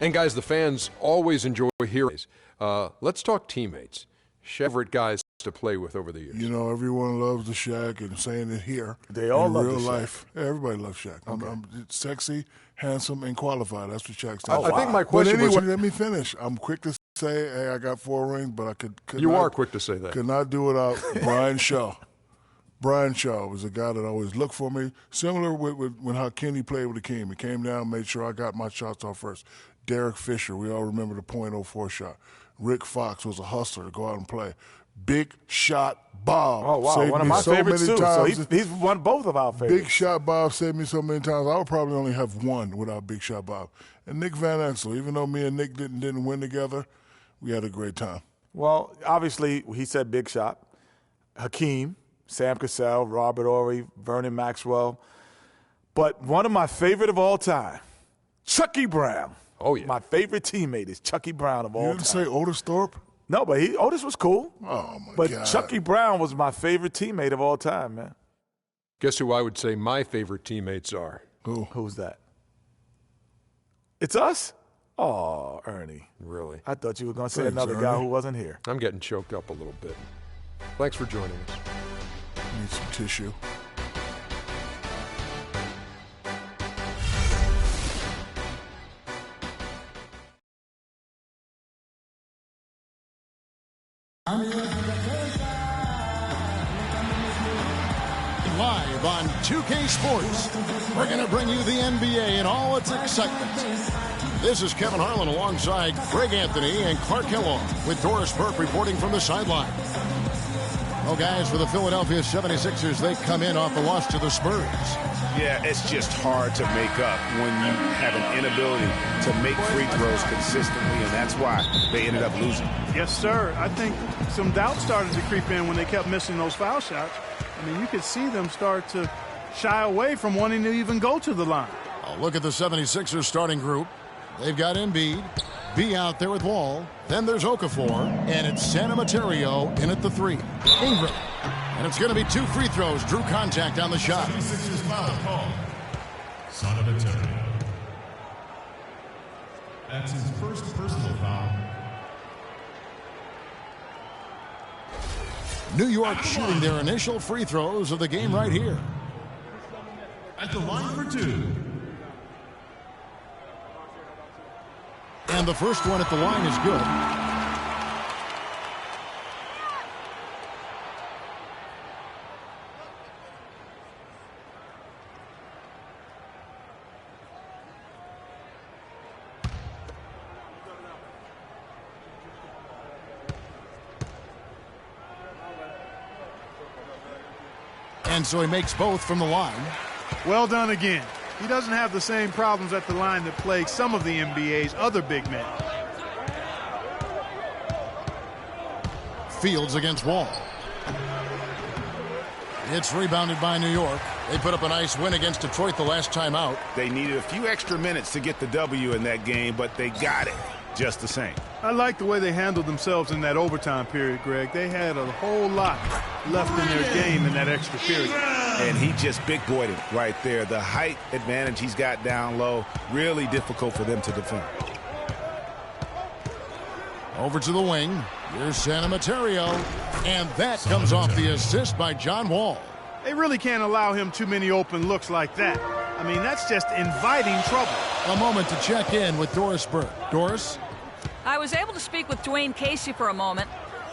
And guys, the fans always enjoy hearing. Let's talk teammates. Favorite guys to play with over the years. You know, everyone loves the Shaq, and saying it here. They all love real the Shaq. life. Everybody loves Shaq. Okay. I'm sexy, handsome, and qualified. That's what Shaq stands I for. think my question but anyway, was. let me finish. I'm quick to say, hey, I got 4 rings, but I could You not, are quick to say that. Could not do without Brian Shaw. Brian Shaw was a guy that always looked for me. Similar with when how Kenny played with the team. He came down, made sure I got my shots off first. Derek Fisher, we all remember the .04 shot. Rick Fox was a hustler to go out and play. Big Shot Bob. Oh, wow. Saved One of me my so favorites, many too. times. So he's won both of our favorites. Big Shot Bob saved me so many times. I would probably only have one without Big Shot Bob. And Nick Van Exel, even though me and Nick didn't win together, we had a great time. Well, obviously, he said Big Shot. Hakeem, Sam Cassell, Robert Horry, Vernon Maxwell. But one of my favorite of all time, Chucky Brown. Oh, yeah. My favorite teammate is Chucky Brown of all time. You didn't say Otis Thorpe? No, but Otis was cool. Oh, my but God. But Chucky Brown was my favorite teammate of all time, man. Guess who I would say my favorite teammates are? Who? Who's that? It's us? Oh, Ernie. Really? I thought you were going to say Thanks, another guy Ernie. who wasn't here. I'm getting choked up a little bit. Thanks for joining us. Need some tissue. Live on 2K Sports, we're going to bring you the NBA and all its excitement. This is Kevin Harlan alongside Greg Anthony and Clark Kellogg with Doris Burke reporting from the sideline. Well, guys, for the Philadelphia 76ers, they come in off the loss to the Spurs. Yeah, it's just hard to make up when you have an inability to make free throws consistently, and that's why they ended up losing. Yes, sir. I think some doubt started to creep in when they kept missing those foul shots. I mean, you could see them start to shy away from wanting to even go to the line. Oh, look at the 76ers starting group. They've got Embiid, B out there with Wall. Then there's Okafor, and it's Santa Materio in at the 3. Ingram. And it's going to be 2 free throws. Drew contact on the shot. 76ers foul call. Santa Materio. That's his first personal foul. New York shooting their initial free throws of the game right here. At the line for 2. And the first one at the line is good. And so he makes both from the line. Well done again. He doesn't have the same problems at the line that plague some of the NBA's other big men. Fields against Wall. It's rebounded by New York. They put up a nice win against Detroit the last time out. They needed a few extra minutes to get the W in that game, but they got it just the same. I like the way they handled themselves in that overtime period, Greg. They had a whole lot left in their game in that extra period. And he just big-boyed it right there. The height advantage he's got down low, really difficult for them to defend. Over to the wing. Here's Santa Materio. And that comes off the assist by John Wall. They really can't allow him too many open looks like that. I mean, that's just inviting trouble. A moment to check in with Doris Burke. Doris? I was able to speak with Dwayne Casey for a moment.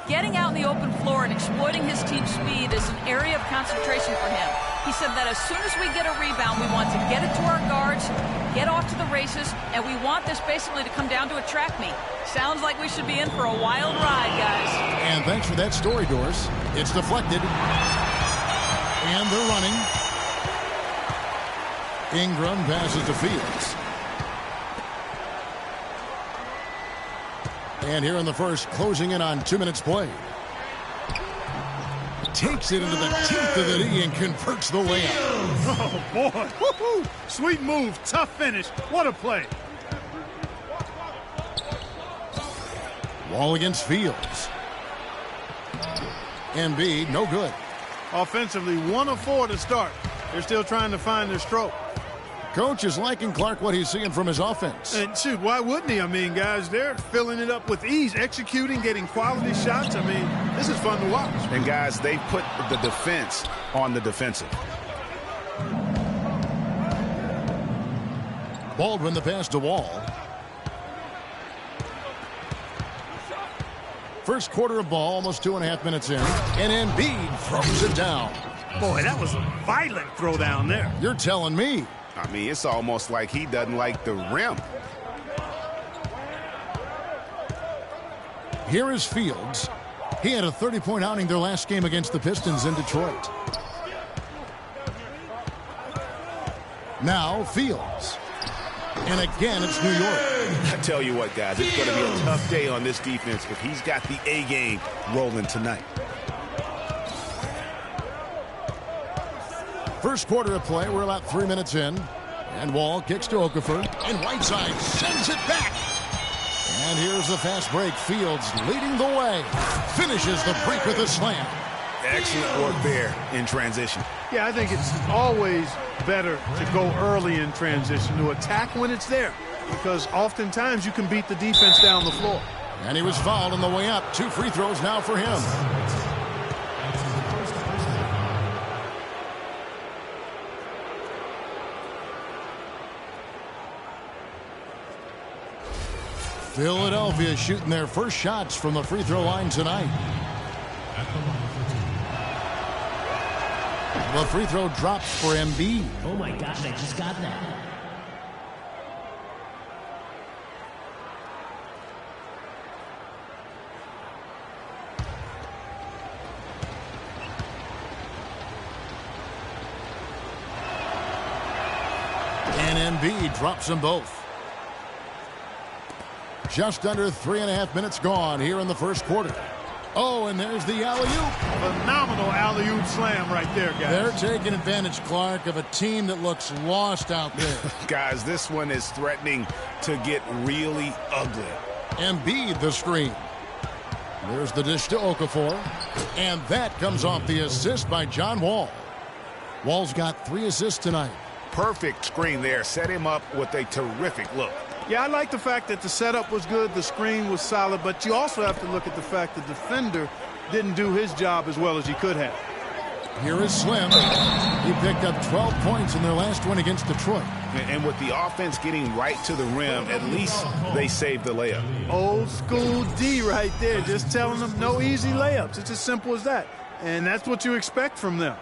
Getting out in the open floor and exploiting his team's speed is an area of concentration for him. He said that as soon as we get a rebound, we want to get it to our guards, get off to the races, and we want this basically to come down to a track meet. Sounds like we should be in for a wild ride, guys. And thanks for that story, Doris. It's deflected. And they're running. Ingram passes to Fields. And here in the first, closing in on 2 minutes played. Takes it into the teeth of the knee and converts the layup. Oh, boy. Woo-hoo. Sweet move. Tough finish. What a play. Wall against Fields. Embiid, no good. Offensively, 1 of 4 to start. They're still trying to find their stroke. Coach is liking Clark what he's seeing from his offense. And shoot, why wouldn't he? I mean, guys, they're filling it up with ease, executing, getting quality shots. I mean, this is fun to watch. And guys, they put the defense on the defensive. Baldwin the pass to Wall. First quarter of ball, almost 2.5 minutes in. And Embiid throws it down. Boy, that was a violent throw down there. You're telling me. I mean, it's almost like he doesn't like the rim. Here is Fields. He had a 30-point outing their last game against the Pistons in Detroit. Now Fields. And again, it's New York. I tell you what, guys, it's going to be a tough day on this defense if he's got the A game rolling tonight. First quarter of play, we're about 3 minutes in. And Wall kicks to Okafor. And Whiteside sends it back. And here's the fast break. Fields leading the way. Finishes the break with a slam. Excellent work there in transition. Yeah, I think it's always better to go early in transition, to attack when it's there, because oftentimes you can beat the defense down the floor. And he was fouled on the way up. 2 free throws now for him. Philadelphia shooting their first shots from the free throw line tonight. The free throw drops for Embiid. Oh my gosh, I just got that. And Embiid drops them both. Just under 3.5 minutes gone here in the first quarter. Oh, and there's the alley-oop. Phenomenal alley-oop slam right there, guys. They're taking advantage, Clark, of a team that looks lost out there. Guys, this one is threatening to get really ugly. Embiid the screen. There's the dish to Okafor. And that comes off the assist by John Wall. Wall's got 3 assists tonight. Perfect screen there. Set him up with a terrific look. Yeah, I like the fact that the setup was good, the screen was solid, but you also have to look at the fact the defender didn't do his job as well as he could have. Here is Slim. He picked up 12 points in their last one against Detroit. And with the offense getting right to the rim, at least they saved the layup. Old school D right there, just telling them no easy layups. It's as simple as that. And that's what you expect from them.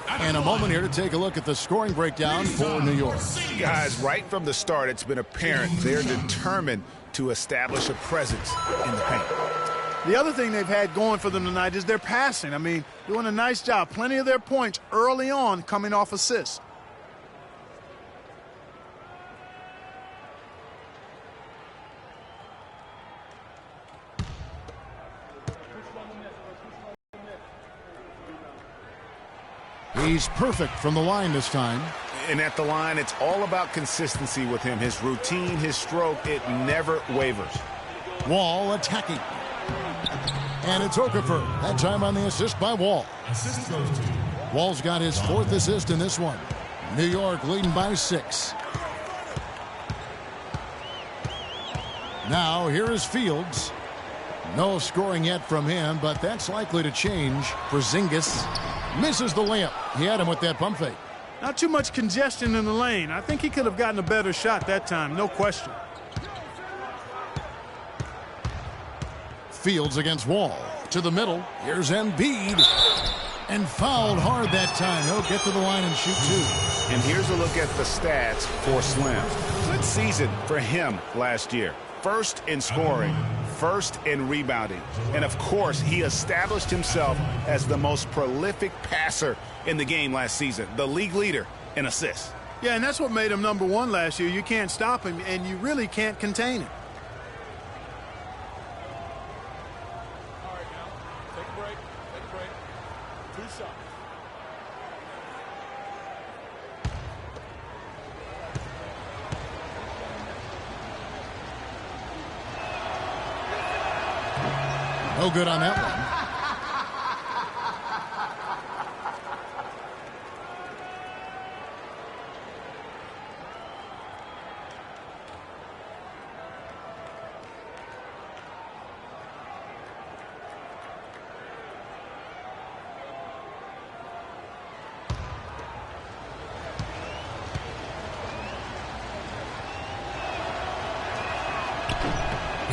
And a moment here to take a look at the scoring breakdown for New York. Guys, right from the start, it's been apparent they're determined to establish a presence in the paint. The other thing they've had going for them tonight is their passing. I mean, doing a nice job. Plenty of their points early on coming off assists. He's perfect from the line this time. And at the line, it's all about consistency with him. His routine, his stroke, it never wavers. Wall attacking. And it's Okafor. That time on the assist by Wall. Assist goes to Wall's got his 4th assist in this one. New York leading by 6. Now here is Fields. No scoring yet from him, but that's likely to change. Porzingis misses the layup. He had him with that pump fake. Not too much congestion in the lane. I think he could have gotten a better shot that time, no question. Fields against Wall. To the middle. Here's Embiid. And fouled hard that time. He'll get to the line and shoot 2. And here's a look at the stats for Slim. Good season for him last year. First in scoring, first in rebounding. And of course, he established himself as the most prolific passer in the game last season. The league leader in assists. Yeah, and that's what made him #1 last year. You can't stop him, and you really can't contain him. No good on that one.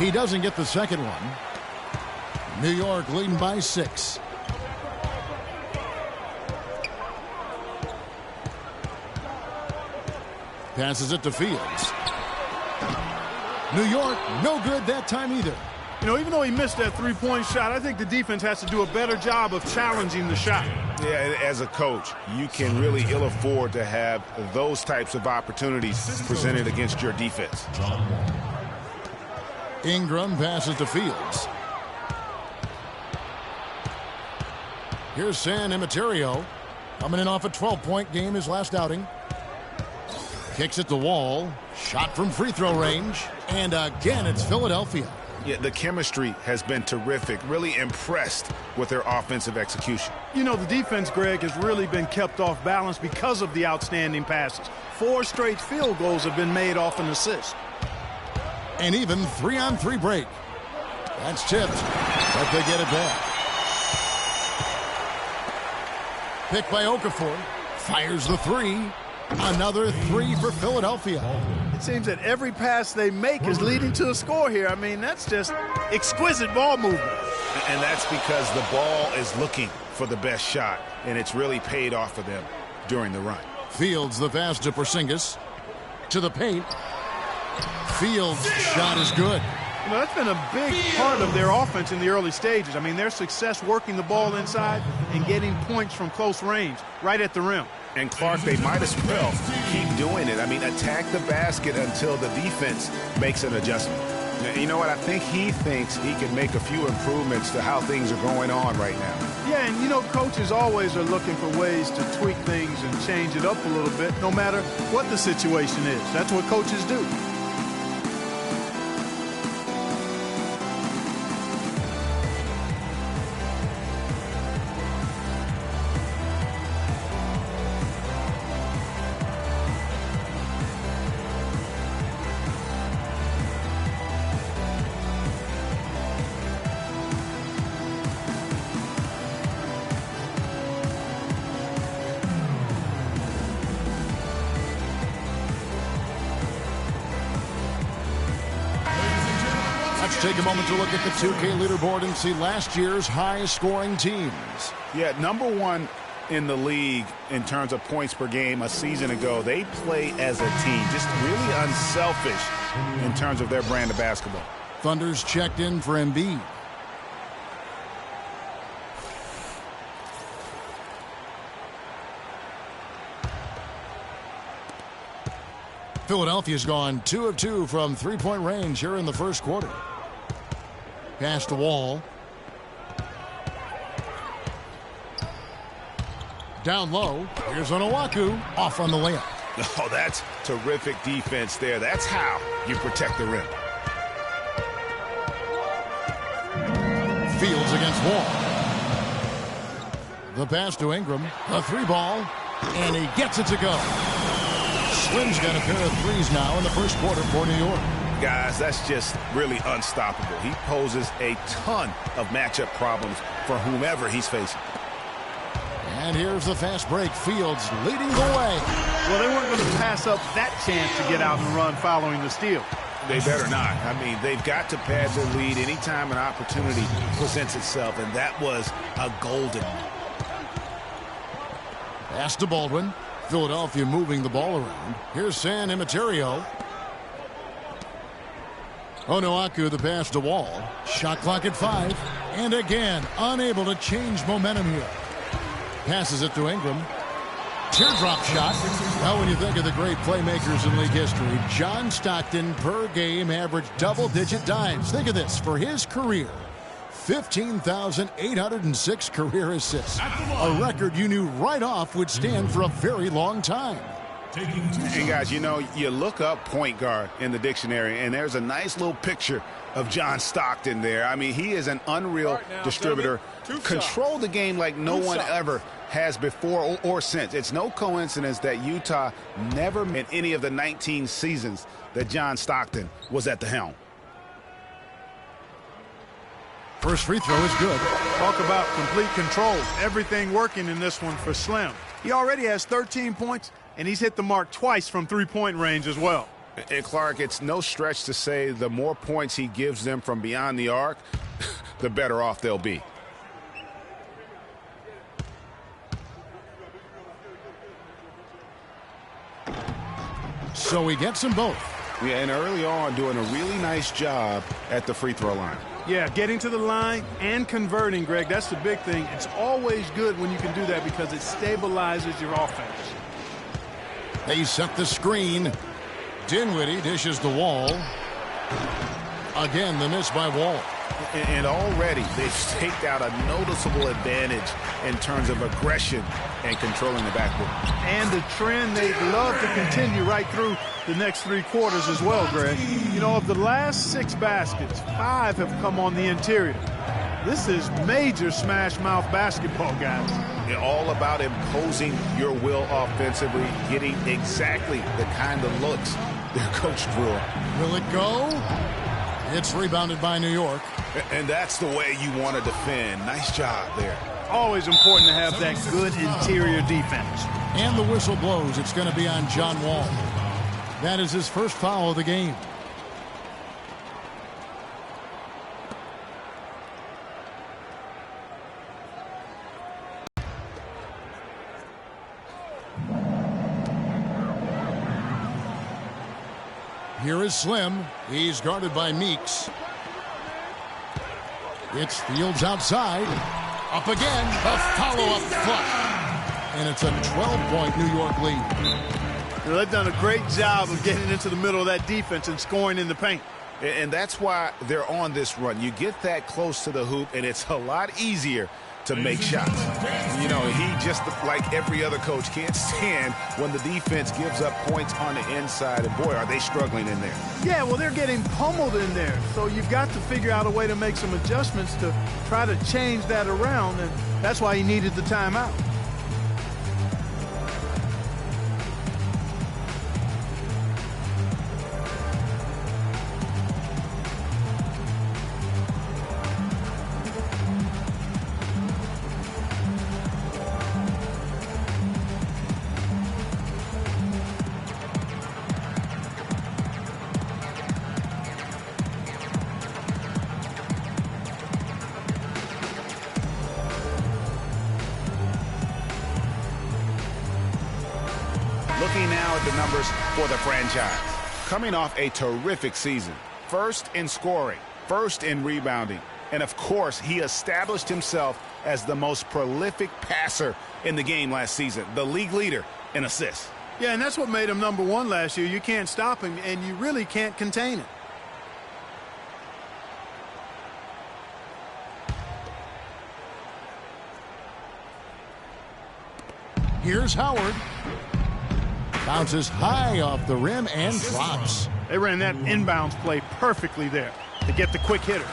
He doesn't get the second one. New York leading by 6. Passes it to Fields. New York, no good that time either. You know, even though he missed that three-point shot, I think the defense has to do a better job of challenging the shot. Yeah, as a coach, you can really ill afford to have those types of opportunities presented against your defense. Ingram passes to Fields. Here's San Emeterio, coming in off a 12-point game his last outing. Kicks it to Wall. Shot from free throw range. And again, it's Philadelphia. Yeah, the chemistry has been terrific. Really impressed with their offensive execution. You know, the defense, Greg, has really been kept off balance because of the outstanding passes. 4 straight field goals have been made off an assist. And even 3-on-3 break. That's tipped, but they get it back. Picked by Okafor. Fires the 3. Another 3 for Philadelphia. It seems that every pass they make is leading to a score here. I mean, that's just exquisite ball movement. And that's because the ball is looking for the best shot, and it's really paid off for them during the run. Fields the pass to Porzingis. To the paint. Fields' shot is good. You know, that's been a big part of their offense in the early stages. I mean, their success working the ball inside and getting points from close range, right at the rim. And Clark, they might as well keep doing it. I mean, attack the basket until the defense makes an adjustment. You know what? I think he thinks he can make a few improvements to how things are going on right now. Yeah, and you know, coaches always are looking for ways to tweak things and change it up a little bit, no matter what the situation is. That's what coaches do. Let's take a moment to look at the 2K leaderboard and see last year's high-scoring teams. Yeah, number 1 in the league in terms of points per game a season ago. They play as a team, just really unselfish in terms of their brand of basketball. Thunder's checked in for Embiid. Philadelphia's gone 2 of 2 from three-point range here in the first quarter. Pass to Wall. Down low. Here's Onuaku. Off on the layup. Oh, that's terrific defense there. That's how you protect the rim. Fields against Wall. The pass to Ingram. A 3-ball. And he gets it to go. Slim's got a pair of threes now in the first quarter for New York. Guys, that's just really unstoppable. He poses a ton of matchup problems for whomever he's facing. And here's the fast break. Fields leading the way. Well, they weren't going to pass up that chance to get out and run following the steal. They better not. I mean, they've got to pad their lead anytime an opportunity presents itself, and that was a golden one. Pass to Baldwin. Philadelphia moving the ball around. Here's San Emeterio. Onuaku the pass to Wall. Shot clock at 5. And again, unable to change momentum here. Passes it to Ingram. Teardrop shot. Now when you think of the great playmakers in league history, John Stockton per game averaged double-digit dimes. Think of this. For his career, 15,806 career assists. A record you knew right off would stand for a very long time. And guys, you know, you look up point guard in the dictionary, and there's a nice little picture of John Stockton there. I mean, he is an unreal distributor. Control the game like no one ever has before or since. It's no coincidence that Utah never in any of the 19 seasons that John Stockton was at the helm. First free throw is good. Talk about complete control. Everything working in this one for Slim. He already has 13 points, and he's hit the mark twice from three-point range as well. And Clark, it's no stretch to say the more points he gives them from beyond the arc, the better off they'll be. So he gets them both. Yeah, and early on doing a really nice job at the free throw line. Yeah, getting to the line and converting, Greg, that's the big thing. It's always good when you can do that because it stabilizes your offense. They set the screen. Dinwiddie dishes the Wall. Again, the miss by Wall. And already they've staked out a noticeable advantage in terms of aggression and controlling the backcourt. And the trend they'd love to continue right through the next 3 quarters as well, Greg. You know, of the last 6 baskets, 5 have come on the interior. This is major smash mouth basketball, guys. All about imposing your will offensively, getting exactly the kind of looks their coach drew up. Will it go? It's rebounded by New York. And that's the way you want to defend. Nice job there. Always important to have that good interior defense. And the whistle blows. It's going to be on John Wall. That is his first foul of the game. Here is Slim. He's guarded by Meeks. It's Fields outside. Up again. A follow-up flush. And it's a 12-point New York lead. They've done a great job of getting into the middle of that defense and scoring in the paint. And that's why they're on this run. You get that close to the hoop, and it's a lot easier to make shots. You know, he just, like every other coach, can't stand when the defense gives up points on the inside. And, boy, are they struggling in there. Yeah, well, they're getting pummeled in there. So you've got to figure out a way to make some adjustments to try to change that around. And that's why he needed the timeout. Looking now at the numbers for the franchise. Coming off a terrific season. First in scoring, first in rebounding, and of course, he established himself as the most prolific passer in the game last season, the league leader in assists. Yeah, and that's what made him #1 last year. You can't stop him, and you really can't contain it. Here's Howard. Bounces high off the rim and drops. They ran that inbounds play perfectly there to get the quick hitter.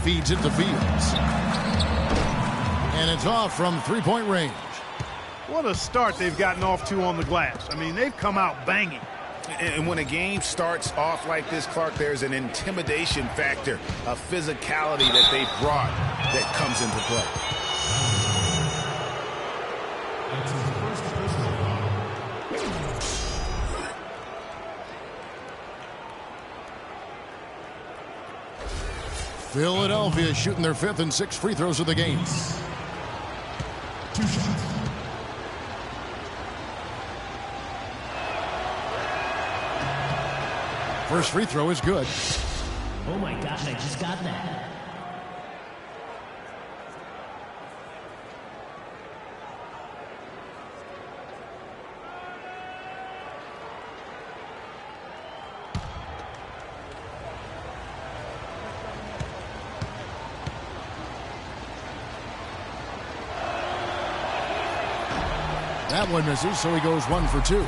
Feeds it to Fields. And it's off from three-point range. What a start they've gotten off to on the glass. I mean, they've come out banging. And when a game starts off like this, Clark, there's an intimidation factor, a physicality that they brought that comes into play. Philadelphia shooting their 5th and 6th free throws of the game. 2 shots. First free throw is good. Oh my gosh, I just got that. That one misses, so he goes 1 for 2.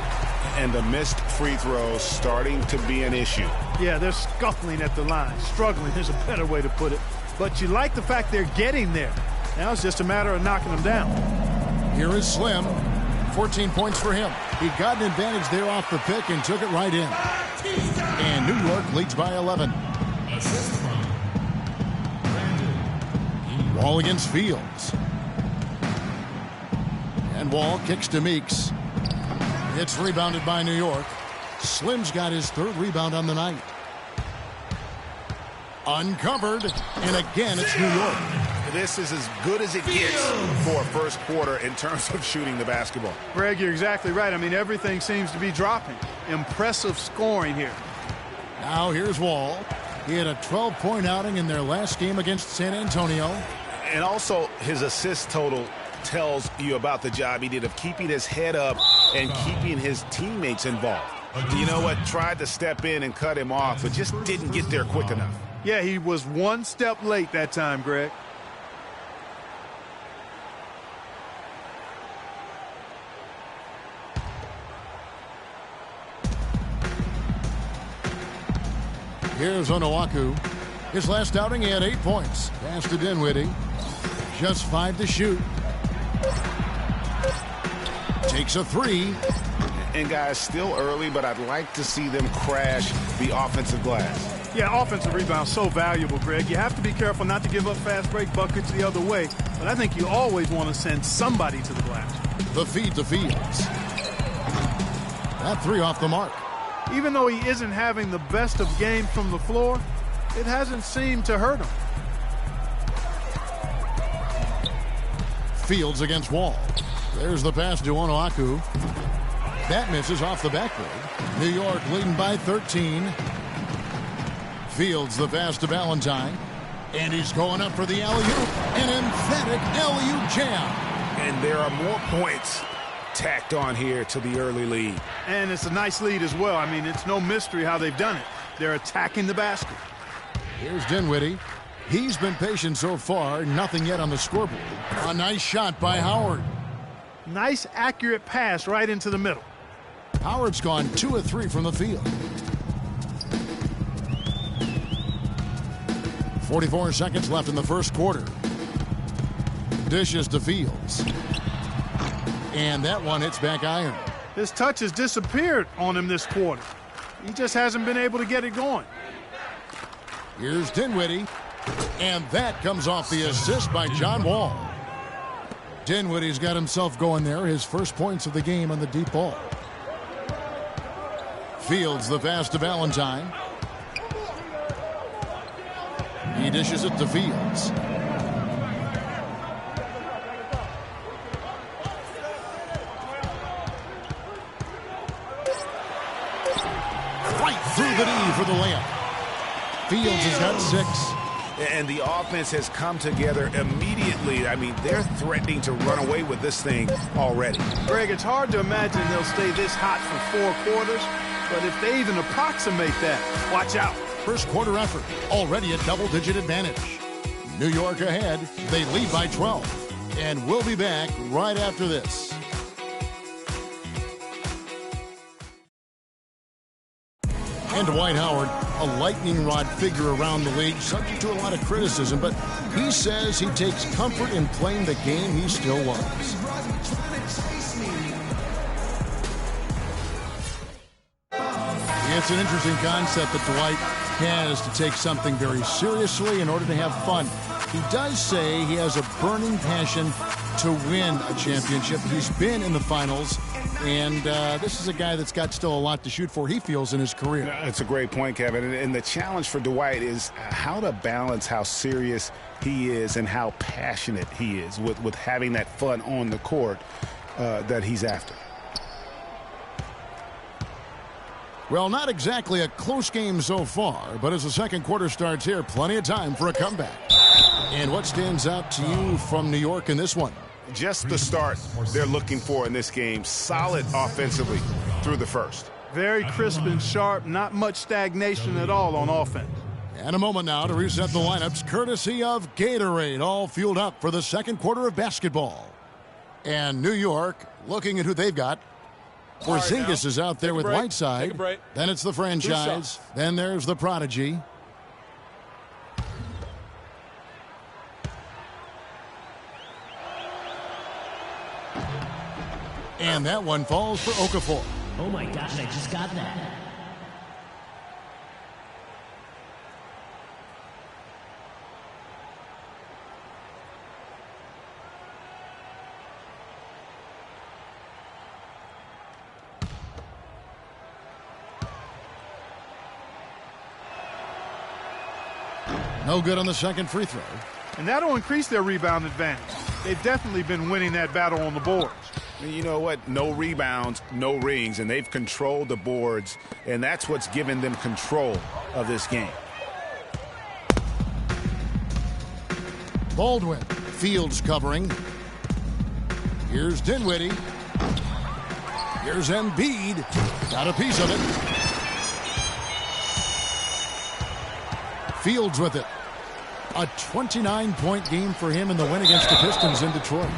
And the missed free throws starting to be an issue. Yeah, they're scuffling at the line. Struggling is a better way to put it. But you like the fact they're getting there. Now it's just a matter of knocking them down. Here is Slim. 14 points for him. He got an advantage there off the pick and took it right in. And New York leads by 11. Assist from Brandon Wall against Fields. And Wall kicks to Meeks. It's rebounded by New York. Slim's got his 3rd rebound on the night. Uncovered, and again it's New York. This is as good as it gets for a first quarter in terms of shooting the basketball. Greg, you're exactly right. I mean, everything seems to be dropping. Impressive scoring here. Now here's Wall. He had a 12-point outing in their last game against San Antonio. And also his assist total tells you about the job he did of keeping his head up and keeping his teammates involved. You know what? Tried to step in and cut him off, but just didn't get there quick enough. Yeah, he was one step late that time, Greg. Here's Onuaku. His last outing, he had 8 points. Pass to Dinwiddie. Just 5 to shoot. Takes a 3. And guys, still early, but I'd like to see them crash the offensive glass. Yeah, offensive rebound so valuable, Greg. You have to be careful not to give up fast break buckets the other way, but I think you always want to send somebody to the glass. The feed to Fields. That 3 off the mark. Even though he isn't having the best of games from the floor, it hasn't seemed to hurt him. Fields against Wall. There's the pass to Onuaku. That misses off the backboard. New York leading by 13. Fields the pass to Valentine. And he's going up for the alley-oop. An emphatic alley-oop jam. And there are more points tacked on here to the early lead. And it's a nice lead as well. I mean, it's no mystery how they've done it. They're attacking the basket. Here's Dinwiddie. He's been patient so far. Nothing yet on the scoreboard. A nice shot by Howard. Nice, accurate pass right into the middle. Howard's gone 2 of 3 from the field. 44 seconds left in the first quarter. Dishes to Fields. And that one hits back iron. His touch has disappeared on him this quarter. He just hasn't been able to get it going. Here's Dinwiddie. And that comes off the assist by John Wall. Dinwiddie's got himself going there. His first points of the game on the deep ball. Fields the pass to Valentine. He dishes it to Fields. Right through the knee for the layup. Fields has got 6. And the offense has come together immediately. I mean, they're threatening to run away with this thing already. Greg, it's hard to imagine they'll stay this hot for 4 quarters, but if they even approximate that, watch out. First quarter effort, already a double-digit advantage. New York ahead, they lead by 12. And we'll be back right after this. And Dwight Howard, a lightning rod figure around the league, subject to a lot of criticism, but he says he takes comfort in playing the game he still loves. It's an interesting concept that Dwight has to take something very seriously in order to have fun. He does say he has a burning passion to win a championship. He's been in the finals, and this is a guy that's got still a lot to shoot for, he feels, in his career. That's a great point, Kevin. And the challenge for Dwight is how to balance how serious he is and how passionate he is with having that fun on the court that he's after. Well, not exactly a close game so far, but as the second quarter starts here, plenty of time for a comeback. And what stands out to you from New York in this one? Just the start they're looking for in this game. Solid offensively through the first. Very crisp and sharp, not much stagnation at all on offense. And a moment now to reset the lineups, courtesy of Gatorade, all fueled up for the second quarter of basketball. And New York looking at who they've got. Porzingis is out there with Whiteside. Then it's the franchise. Then there's the prodigy. And that one falls for Okafor. Oh my gosh, I just got that. No good on the second free throw. And that'll increase their rebound advantage. They've definitely been winning that battle on the boards. And you know what? No rebounds, no rings, and they've controlled the boards, and that's what's given them control of this game. Baldwin. Fields covering. Here's Dinwiddie. Here's Embiid. Got a piece of it. Fields with it. A 29-point game for him in the win against the Pistons in Detroit.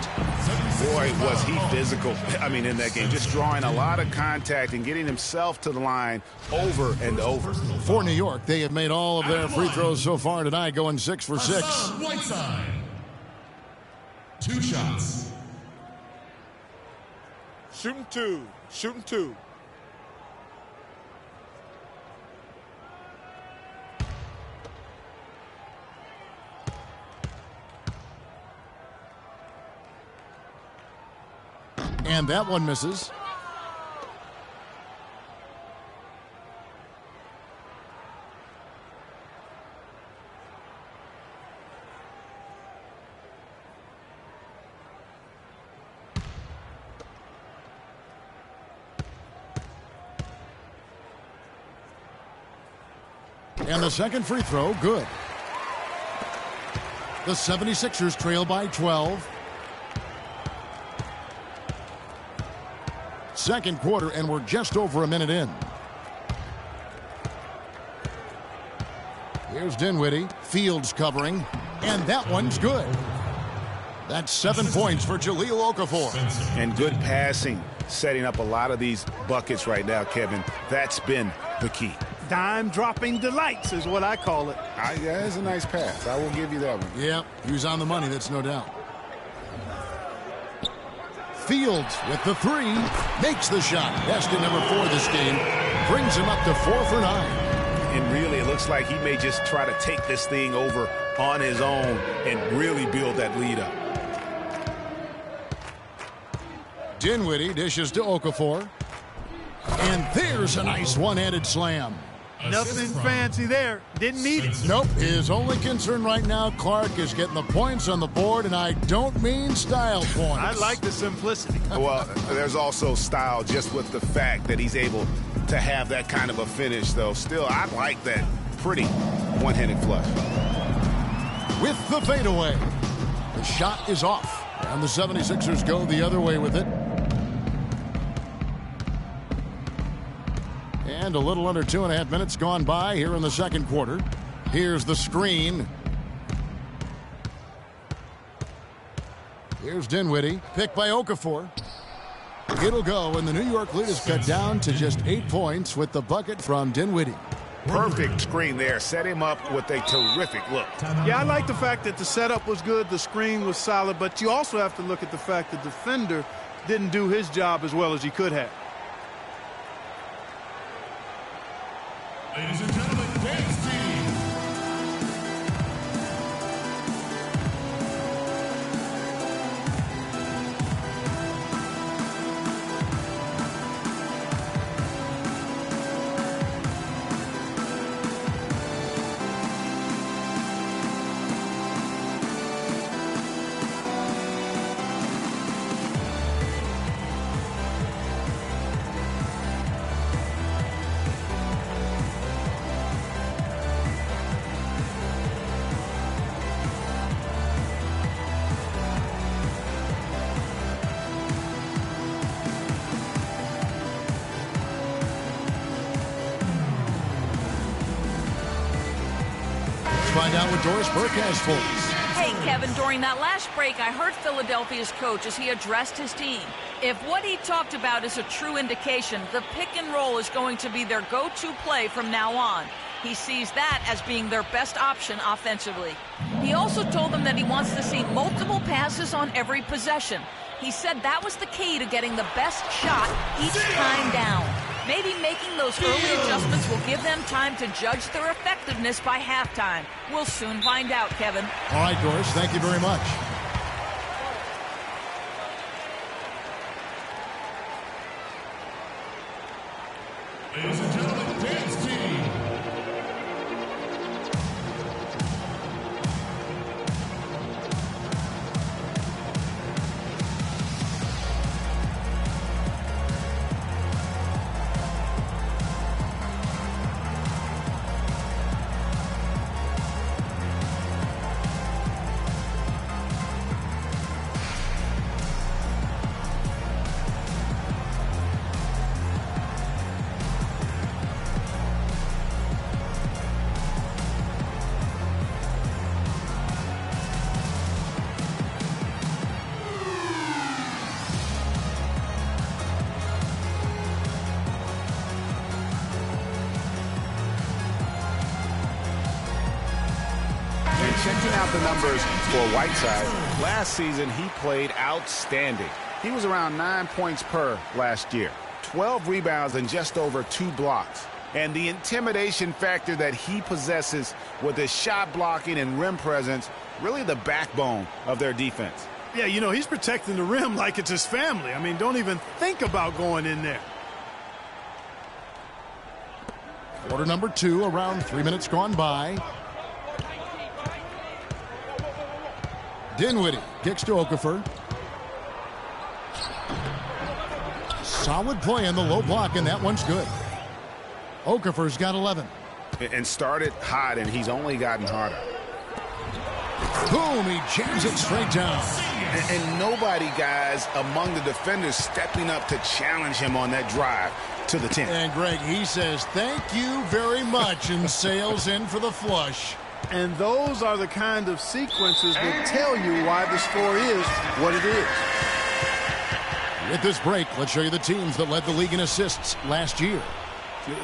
Boy, was he physical. I mean, in that game, just drawing a lot of contact and getting himself to the line over and over. For New York, they have made all of their free throws so far tonight, going 6 for 6. Whiteside. 2 shots. Shooting 2. Shooting 2. And that one misses. And the second free throw, good. The 76ers trail by 12. Second quarter, and we're just over a minute in. Here's Dinwiddie. Fields covering. And that one's good. That's 7 points for Jahlil Okafor. And good passing, setting up a lot of these buckets right now, Kevin. That's been the key. Dime-dropping delights is what I call it. Yeah, that's a nice pass. I will give you that one. Yep, he was on the money, that's no doubt. Fields with the 3, makes the shot. Best in number 4 this game. Brings him up to 4 for 9. And really, it looks like he may just try to take this thing over on his own and really build that lead up. Dinwiddie dishes to Okafor. And there's a nice one-handed slam. Nothing fancy there. Didn't need it. Nope. His only concern right now, Clark, is getting the points on the board, and I don't mean style points. I like the simplicity. Well, there's also style just with the fact that he's able to have that kind of a finish, though. Still, I like that pretty one-handed flush. With the fadeaway. The shot is off, and the 76ers go the other way with it. And a little under 2.5 minutes gone by here in the second quarter. Here's the screen. Here's Dinwiddie, picked by Okafor. It'll go, and the New York lead is cut down to just 8 points with the bucket from Dinwiddie. Perfect screen there. Set him up with a terrific look. Yeah, I like the fact that the setup was good, the screen was solid, but you also have to look at the fact the defender didn't do his job as well as he could have. Ladies and gentlemen, dance team. Find out what Doris Burke has for us. Hey, Kevin, during that last break, I heard Philadelphia's coach as he addressed his team. If what he talked about is a true indication, the pick and roll is going to be their go-to play from now on. He sees that as being their best option offensively. He also told them that he wants to see multiple passes on every possession. He said that was the key to getting the best shot each time down. Maybe making those early adjustments will give them time to judge their effectiveness by halftime. We'll soon find out, Kevin. All right, Doris, thank you very much. Ladies and gentlemen, dance team. out the numbers for Whiteside. Last season, he played outstanding. He was around 9 points per last year, 12 rebounds and just over 2 blocks. And the intimidation factor that he possesses with his shot blocking and rim presence, really the backbone of their defense. Yeah, you know, he's protecting the rim like it's his family. I mean, don't even think about going in there. Quarter number 2, around 3 minutes gone by. Dinwiddie kicks to Okafor. Solid play in the low block, and that one's good. Okafor's got 11. And started hot, and he's only gotten harder. Boom, he jams it straight down. And nobody, guys, among the defenders stepping up to challenge him on that drive to the 10. And Greg, he says, thank you very much, and sails in for the flush. And those are the kind of sequences that tell you why the score is what it is. With this break, let's show you the teams that led the league in assists last year.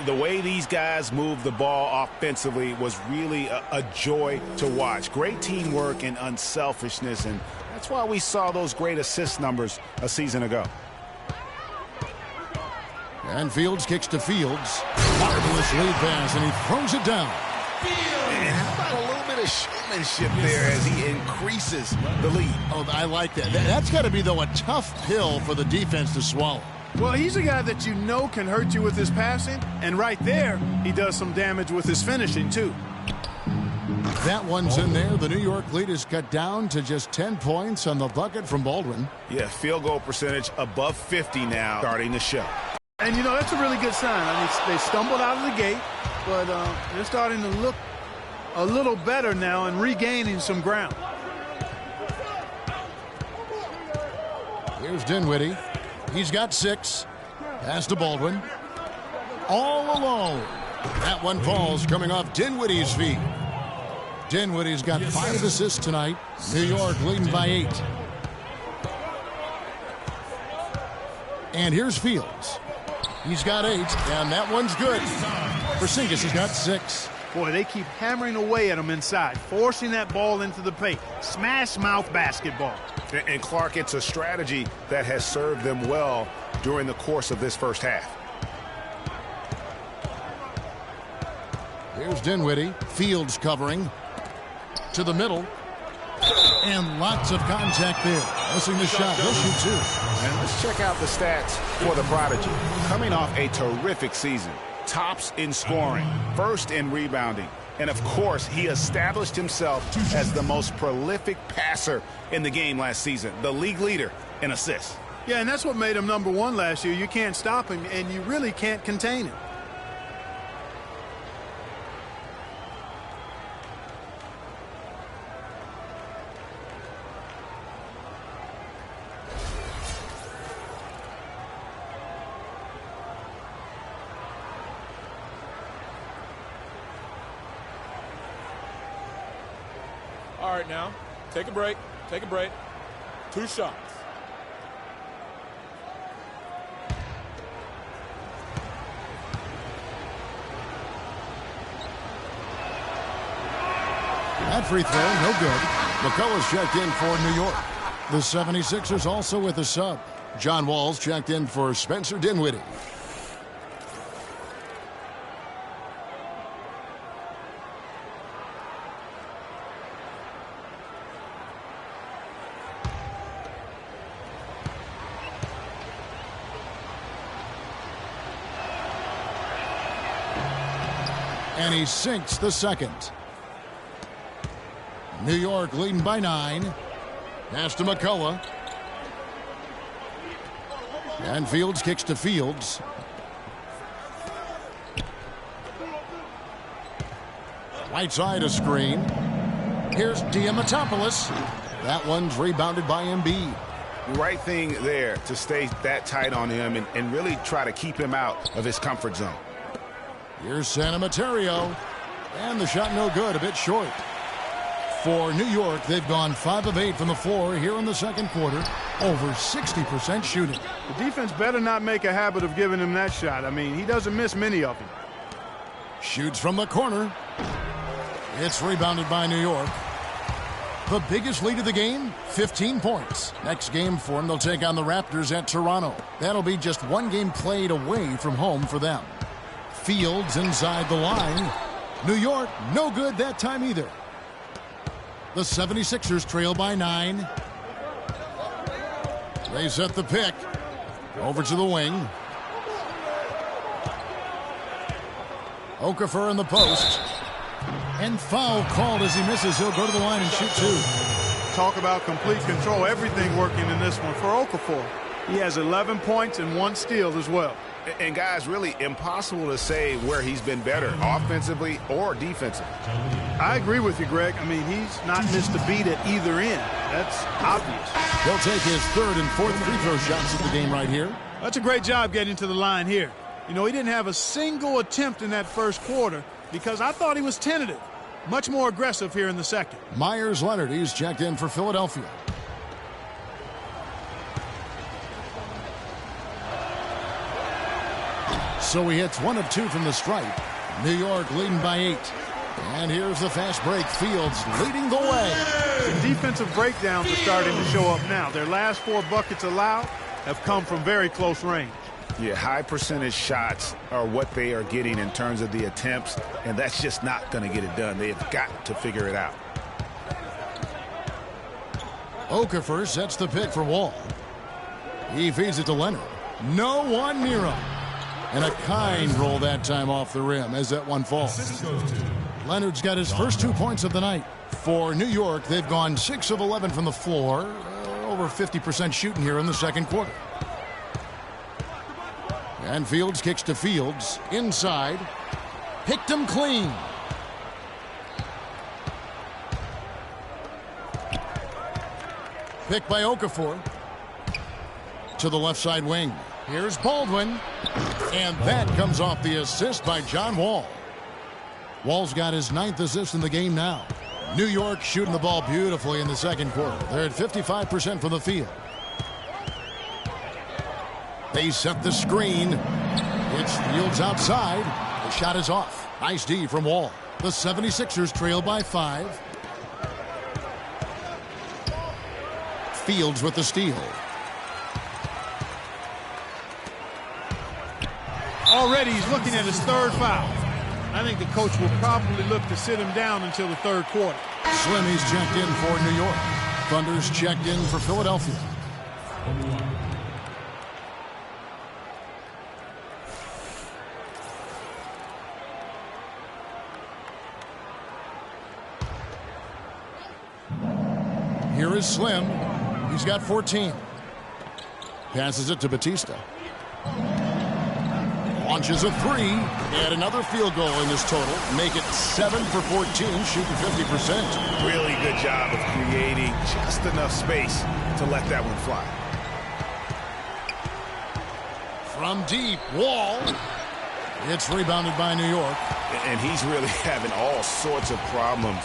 The way these guys move the ball offensively was really a joy to watch. Great teamwork and unselfishness, and that's why we saw those great assist numbers a season ago. And Fields kicks to Fields. Marvelous lead pass, and he throws it down. And how about a little bit of showmanship there as he increases the lead? Oh, I like that. That's got to be, though, a tough pill for the defense to swallow. Well, he's a guy that you know can hurt you with his passing, and right there, he does some damage with his finishing, too. That one's in there. The New York lead is cut down to just 10 points on the bucket from Baldwin. Yeah, field goal percentage above 50 now, starting the show. And, you know, that's a really good sign. I mean, they stumbled out of the gate, but they're starting to look a little better now and regaining some ground. Here's Dinwiddie. He's got 6. Pass to Baldwin. All alone. That one falls coming off Dinwiddie's feet. Dinwiddie's got 5 assists tonight. New York leading by 8. And here's Fields. He's got 8, and that one's good. Porzingis has got 6. Boy, they keep hammering away at him inside, forcing that ball into the paint. Smash mouth basketball. And Clark, it's a strategy that has served them well during the course of this first half. Here's Dinwiddie. Fields covering. To the middle. And lots of contact there. Missing the shot. He'll shoot 2. And let's check out the stats for the Prodigy. Coming off a terrific season. Tops in scoring, first in rebounding, and of course he established himself as the most prolific passer in the game last season, the league leader in assists. Yeah, and that's what made him number 1 last year. You can't stop him, and you really can't contain him. All right, now, take a break. Take a break. 2 shots. That free throw, no good. McCullough's checked in for New York. The 76ers also with a sub. John Wall's checked in for Spencer Dinwiddie. And he sinks the second. New York leading by 9. Pass to McCullough. And Fields kicks to Fields. Right side a screen. Here's Diamatopoulos. That one's rebounded by Embiid. Right thing there to stay that tight on him and really try to keep him out of his comfort zone. Here's Santa Materio. And the shot no good, a bit short. For New York, they've gone 5 of 8 from the floor here in the second quarter. Over 60% shooting. The defense better not make a habit of giving him that shot. I mean, he doesn't miss many of them. Shoots from the corner. It's rebounded by New York. The biggest lead of the game, 15 points. Next game for them, they'll take on the Raptors at Toronto. That'll be just one game played away from home for them. Fields inside the line. New York, no good that time either. The 76ers trail by 9. They set the pick. Over to the wing. Okafor in the post. And foul called as he misses. He'll go to the line and shoot 2. Talk about complete control. Everything working in this one for Okafor. He has 11 points and 1 steal as well. And guys, really impossible to say where he's been better, offensively or defensively. I agree with you, Greg. I mean, he's not missed a beat at either end. That's obvious. He'll take his 3rd and 4th free throw shots at the game right here. That's a great job getting to the line here. You know, he didn't have a single attempt in that first quarter because I thought he was tentative. Much more aggressive here in the second. Myers Leonard, he's checked in for Philadelphia. So he hits 1 of 2 from the stripe. New York leading by 8. And here's the fast break. Fields leading the way. The defensive breakdowns are starting to show up now. Their last 4 buckets allowed have come from very close range. Yeah, high percentage shots are what they are getting in terms of the attempts, and that's just not going to get it done. They have got to figure it out. Okafor sets the pick for Wall. He feeds it to Leonard. No one near him. And a kind roll that time off the rim as that one falls. Leonard's got his first 2 points of the night. For New York, they've gone 6 of 11 from the floor. Over 50% shooting here in the second quarter. And Fields kicks to Fields. Inside. Picked him clean. Picked by Okafor. To the left side wing. Here's Baldwin. And that comes off the assist by John Wall. Wall's got his 9th assist in the game now. New York shooting the ball beautifully in the second quarter. They're at 55% from the field. They set the screen. It's Fields outside. The shot is off. Nice D from Wall. The 76ers trail by 5. Fields with the steal. Already he's looking at his 3rd foul. I think the coach will probably look to sit him down until the 3rd quarter. Slimy's checked in for New York. Thunder's checked in for Philadelphia. Here is Slim. He's got 14. Passes it to Batista. Launches a 3. And another field goal in this total. Make it 7 for 14, shooting 50%. Really good job of creating just enough space to let that one fly. From deep, Wall. It's rebounded by New York. And he's really having all sorts of problems.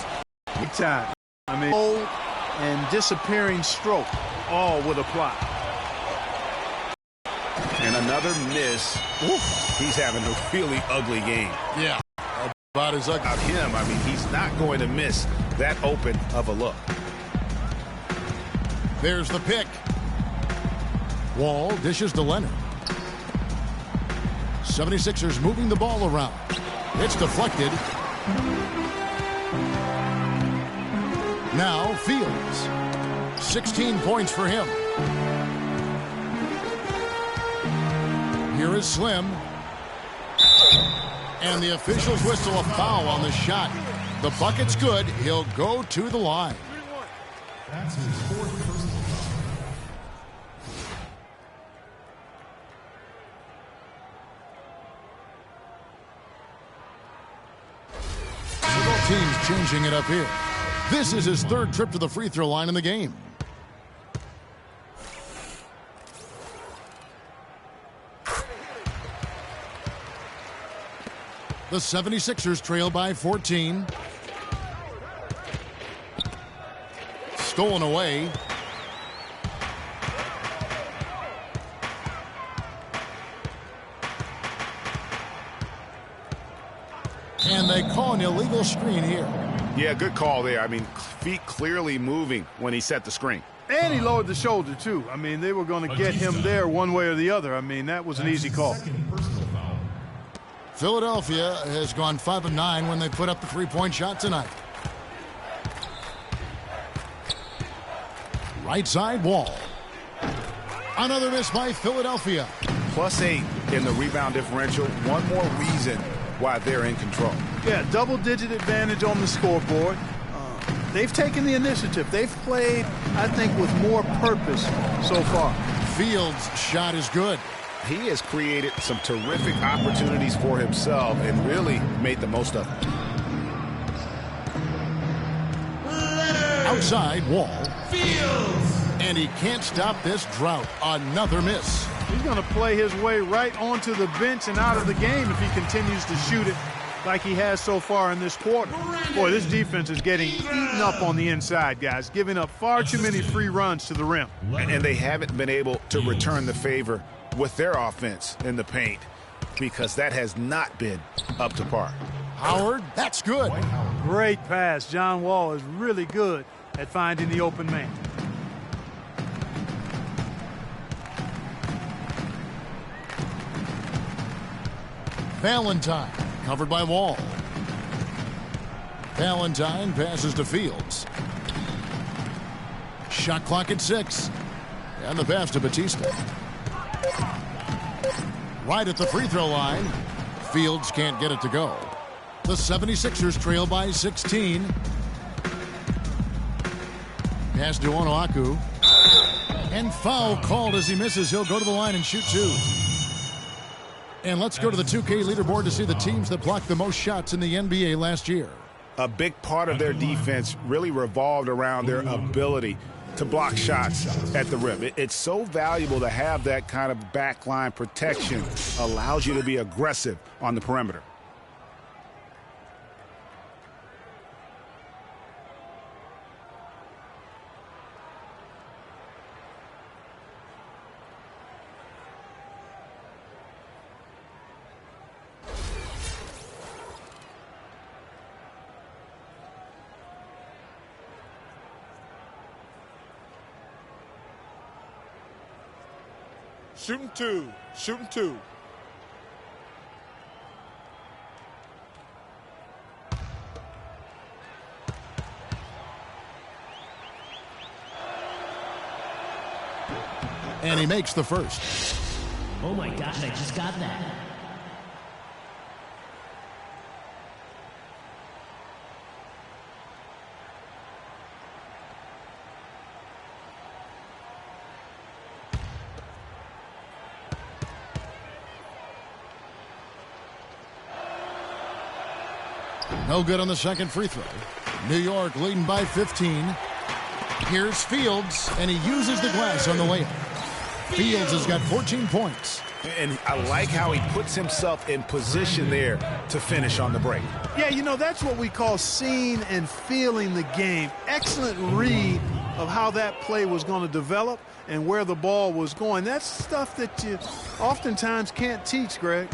Big time. I mean, old and disappearing stroke all would apply. And another miss. Oof, he's having a really ugly game. Yeah, about as ugly. About him, I mean, he's not going to miss that open of a look. There's the pick. Wall dishes to Leonard. 76ers moving the ball around. It's deflected. Now Fields. 16 points for him. Here is Slim. And the officials whistle a foul on the shot. The bucket's good. He'll go to the line. That's his 4th personal foul. Both teams changing it up here. This is his 3rd trip to the free throw line in the game. The 76ers trail by 14. Stolen away. And they call an illegal screen here. Yeah, good call there. I mean, feet clearly moving when he set the screen. And he lowered the shoulder, too. I mean, they were going to get him there one way or the other. I mean, that was an easy call. Philadelphia has gone 5 of 9 when they put up the three-point shot tonight. Right side Wall. Another miss by Philadelphia. +8 in the rebound differential. One more reason why they're in control. Yeah, double-digit advantage on the scoreboard. They've taken the initiative. They've played, I think, with more purpose so far. Fields' shot is good. He has created some terrific opportunities for himself and really made the most of it. Outside Wall. Fields. And he can't stop this drought. Another miss. He's going to play his way right onto the bench and out of the game if he continues to shoot it like he has so far in this quarter. Boy, this defense is getting eaten up on the inside, guys, giving up far too many free runs to the rim. And they haven't been able to return the favor with their offense in the paint because that has not been up to par. Howard, that's good. Great pass. John Wall is really good at finding the open man. Valentine, covered by Wall. Valentine passes to Fields. Shot clock at 6. And the pass to Batista. Right at the free throw line. Fields can't get it to go. The 76ers trail by 16. Pass to Onuaku. And foul called as he misses. He'll go to the line and shoot 2. And let's go to the 2K leaderboard to see the teams that blocked the most shots in the NBA last year. A big part of their defense really revolved around their ability to block shots at the rim. It's so valuable to have that kind of backline protection. Allows you to be aggressive on the perimeter. Shooting 2. Shooting 2. And he makes the first. Oh my gosh, I just got that. No good on the second free throw. New York leading by 15. Here's Fields, and he uses the glass on the layup. Fields has got 14 points. And I like how he puts himself in position there to finish on the break. Yeah, you know, that's what we call seeing and feeling the game. Excellent read of how that play was going to develop and where the ball was going. That's stuff that you oftentimes can't teach, Greg.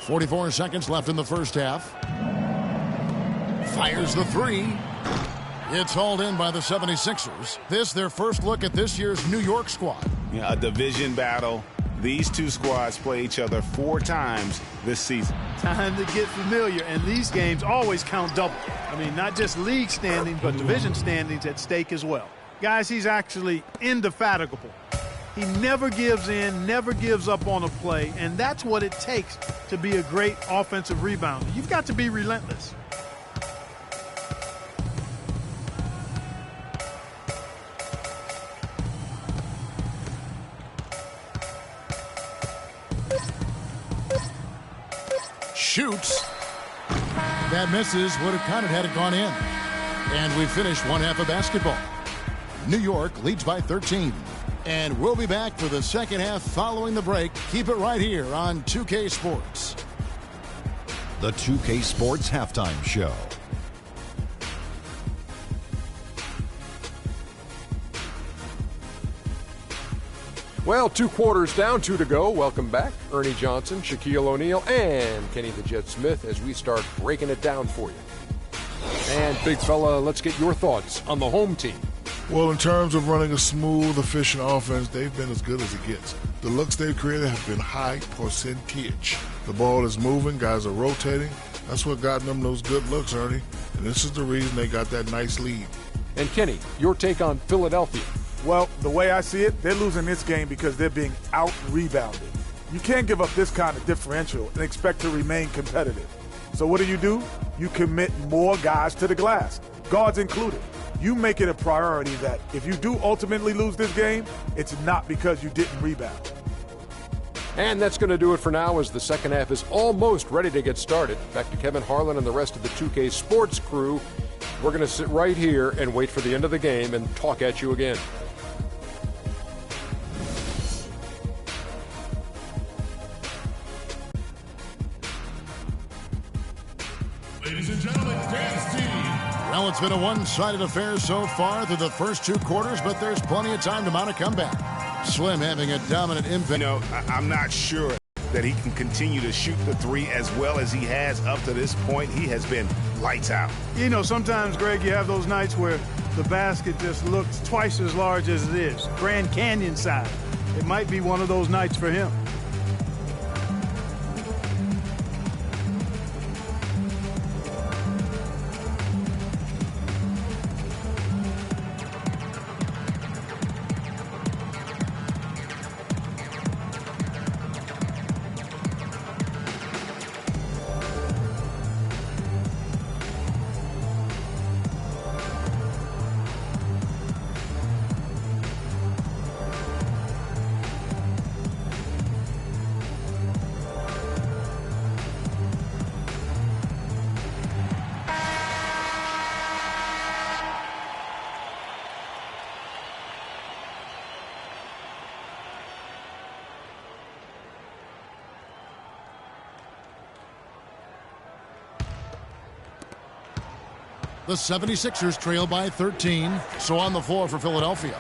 44 seconds left in the first half. Fires the 3. It's hauled in by the 76ers. This their first look at this year's New York squad. Yeah, a division battle. These two squads play each other 4 times this season. Time to get familiar, and these games always count double. I mean, not just league standings, but division standings at stake as well. Guys, he's actually indefatigable. He never gives in, never gives up on a play, and that's what it takes to be a great offensive rebounder. You've got to be relentless. Shoots. That misses. Would have counted had it gone in. And we finish one half of basketball. New York leads by 13. And we'll be back for the second half following the break. Keep it right here on 2K Sports. The 2K Sports Halftime Show. Well, 2 quarters down, 2 to go. Welcome back, Ernie Johnson, Shaquille O'Neal, and Kenny the Jet Smith as we start breaking it down for you. And big fella, let's get your thoughts on the home team. Well, in terms of running a smooth, efficient offense, they've been as good as it gets. The looks they've created have been high percentage. The ball is moving, guys are rotating. That's what got them those good looks, Ernie. And this is the reason they got that nice lead. And Kenny, your take on Philadelphia. Well, the way I see it, they're losing this game because they're being out-rebounded. You can't give up this kind of differential and expect to remain competitive. So what do? You commit more guys to the glass, guards included. You make it a priority that if you do ultimately lose this game, it's not because you didn't rebound. And that's going to do it for now as the second half is almost ready to get started. Back to Kevin Harlan and the rest of the 2K Sports crew. We're going to sit right here and wait for the end of the game and talk at you again. Ladies and gentlemen, dance team. Well, it's been a one-sided affair so far through the first 2 quarters, but there's plenty of time to mount a comeback. Slim having a dominant impact. You know, I'm not sure that he can continue to shoot the 3 as well as he has up to this point. He has been lights out. You know, sometimes, Greg, you have those nights where the basket just looks twice as large as it is. Grand Canyon size. It might be one of those nights for him. The 76ers trail by 13. So on the floor for Philadelphia.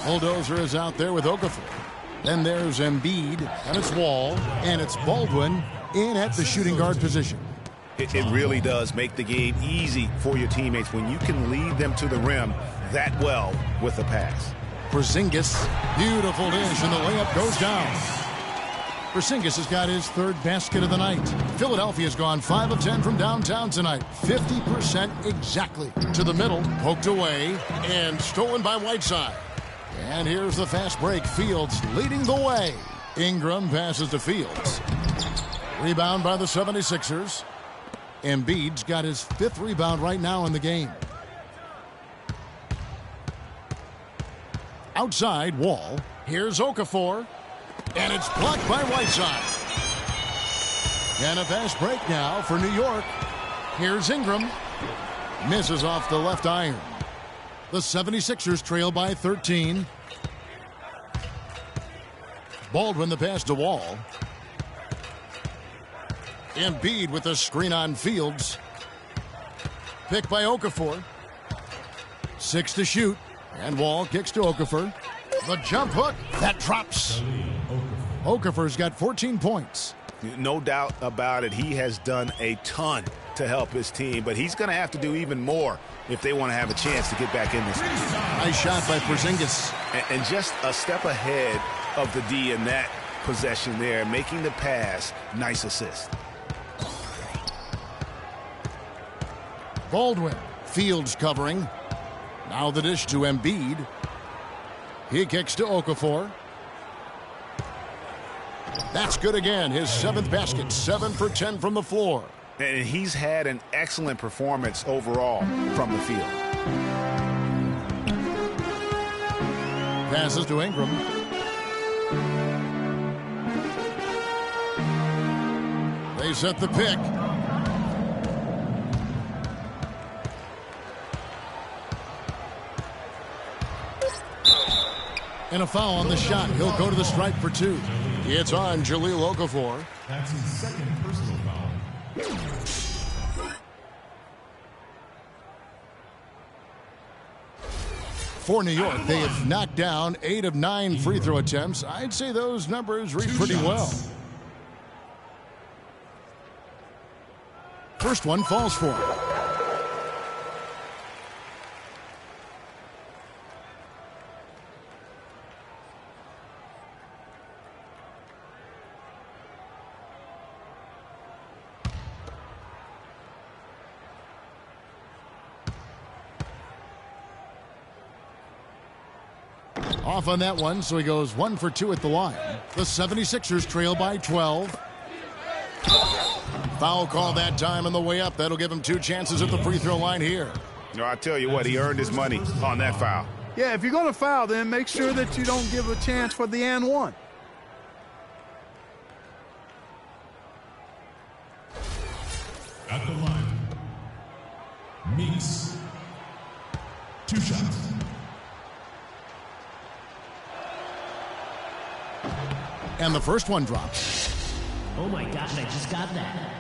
Bulldozer is out there with Okafor. Then there's Embiid, and it's Wall, and it's Baldwin in at the shooting guard position. It really does make the game easy for your teammates when you can lead them to the rim that well with a pass. Porzingis, beautiful dish, and the layup goes down. Porzingis has got his 3rd basket of the night. Philadelphia's gone 5 of 10 from downtown tonight. 50% exactly. To the middle, poked away, and stolen by Whiteside. And here's the fast break. Fields leading the way. Ingram passes to Fields. Rebound by the 76ers. Embiid's got his 5th rebound right now in the game. Outside, Wall. Here's Okafor. And it's blocked by Whiteside. And a fast break now for New York. Here's Ingram. Misses off the left iron. The 76ers trail by 13. Baldwin the pass to Wall. Embiid with a screen on Fields. Picked by Okafor. 6 to shoot. And Wall kicks to Okafor. The jump hook. That drops. Okafor's got 14 points. No doubt about it. He has done a ton to help his team, but he's going to have to do even more if they want to have a chance to get back in this game. Nice shot by Porzingis. And just a step ahead of the D in that possession there, making the pass. Nice assist. Baldwin. Fields covering. Now the dish to Embiid. He kicks to Okafor. That's good again. His 7th basket. 7 for 10 from the floor. And he's had an excellent performance overall from the field. Passes to Ingram. They set the pick. And a foul on the shot. He'll go to the stripe for 2. It's on Jahlil Okafor. That's his 2nd personal foul. For New York, they have knocked down 8 of 9 free throw attempts. I'd say those numbers read pretty well. First one falls for him. Off on that one, so he goes 1 for 2 at the line. The 76ers trail by 12. Foul call that time on the way up. That'll give him 2 chances at the free throw line here. No, I tell you what, he earned his money on that foul. Yeah, if you're going to foul, then make sure that you don't give a chance for the and one. At the line, Meeks. 2 shots. And the first one drops. Oh my gosh, I just got that.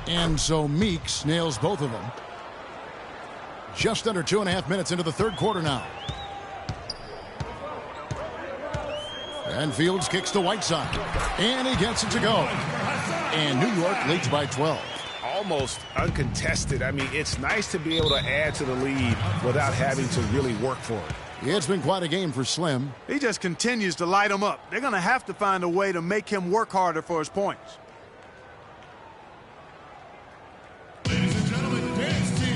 And so Meeks nails both of them. Just under 2.5 minutes into the third quarter now. And Fields kicks to Whiteside. And he gets it to go. And New York leads by 12. Almost uncontested. I mean, it's nice to be able to add to the lead without having to really work for it. It's been quite a game for Slim. He just continues to light him up. They're going to have to find a way to make him work harder for his points. Ladies and gentlemen, dance team.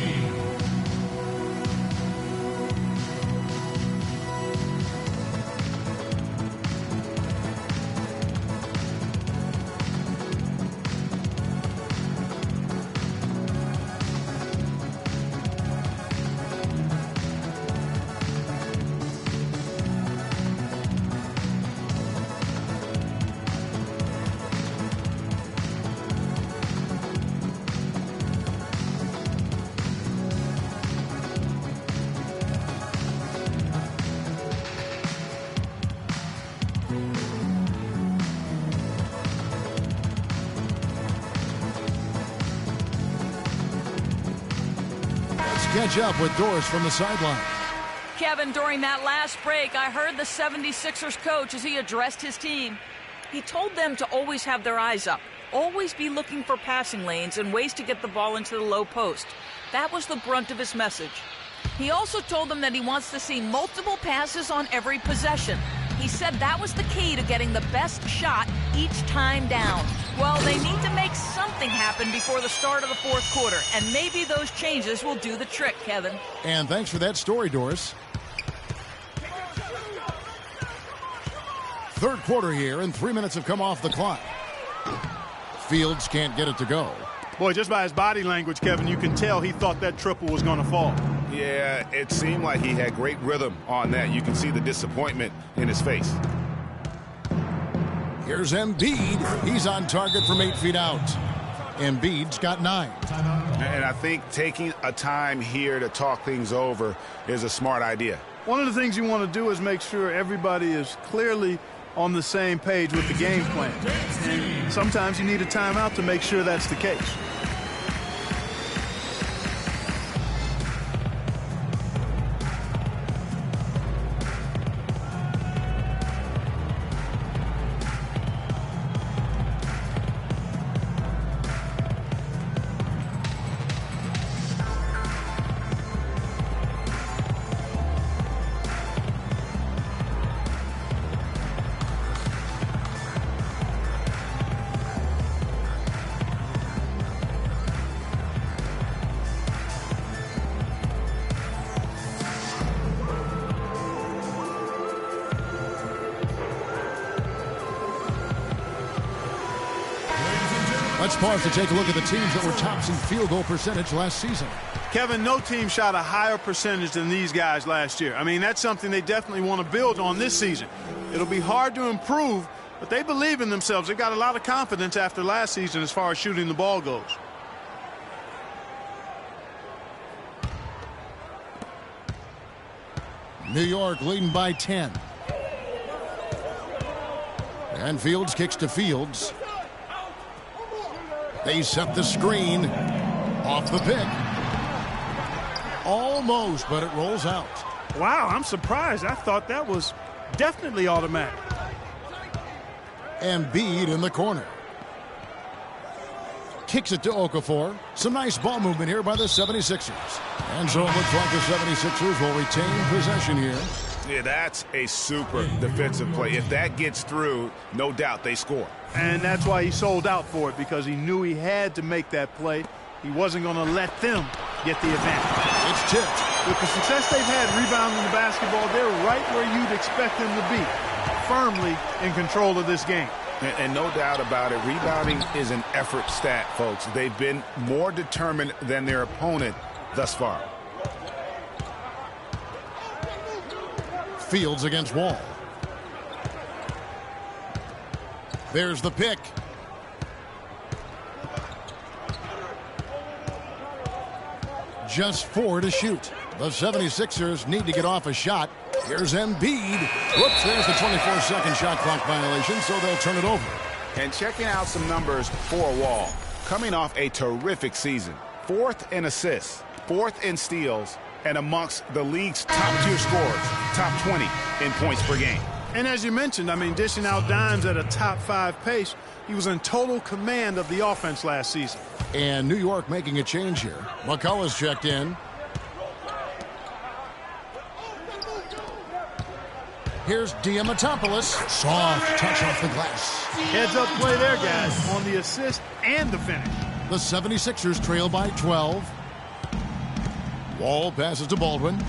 Catch up with Doris from the sideline. Kevin, during that last break, I heard the 76ers coach as he addressed his team. He told them to always have their eyes up, always be looking for passing lanes and ways to get the ball into the low post. That was the brunt of his message. He also told them that he wants to see multiple passes on every possession. He said that was the key to getting the best shot each time down. Well, they need to make something happen before the start of the fourth quarter, and maybe those changes will do the trick, Kevin. And thanks for that story, Doris. Third quarter here, and 3 minutes have come off the clock. Fields can't get it to go. Boy, just by his body language, Kevin, you can tell he thought that triple was going to fall. Yeah, it seemed like he had great rhythm on that. You can see the disappointment in his face. Here's Embiid. He's on target from 8 feet out. Embiid's got 9. And I think taking a time here to talk things over is a smart idea. One of the things you want to do is make sure everybody is clearly on the same page with the game plan. And sometimes you need a timeout to make sure that's the case. Let's pause to take a look at the teams that were tops in field goal percentage last season. Kevin, no team shot a higher percentage than these guys last year. I mean, that's something they definitely want to build on this season. It'll be hard to improve, But they believe in themselves. They got a lot of confidence after last season as far as shooting the ball goes. New York leading by 10. And Fields kicks to Fields. They set the screen. Off the pick. Almost, but it rolls out. Wow, I'm surprised. I thought that was definitely automatic. Embiid in the corner. Kicks it to Okafor. Some nice ball movement here by the 76ers. And so it looks like the 76ers will retain possession here. Yeah, that's a super defensive play. If that gets through, no doubt they score. And that's why he sold out for it, because he knew he had to make that play. He wasn't going to let them get the advantage. It's tipped. With the success they've had rebounding the basketball, they're right where you'd expect them to be, firmly in control of this game. And no doubt about it, rebounding is an effort stat, folks. They've been more determined than their opponent thus far. Fields against Wall. There's the pick. Just 4 to shoot. The 76ers need to get off a shot. Here's Embiid. Whoops, there's the 24-second shot clock violation, so they'll turn it over. And checking out some numbers for Wall. Coming off a terrific season. 4th in assists, 4th in steals, and amongst the league's top-tier scorers, top 20 in points per game. And as you mentioned, I mean, dishing out dimes at a top-5 pace, he was in total command of the offense last season. And New York making a change here. McCullough's checked in. Here's Diamatopoulos. Soft touch off the glass. Heads-up play there, guys, on the assist and the finish. The 76ers trail by 12. Wall passes to Baldwin.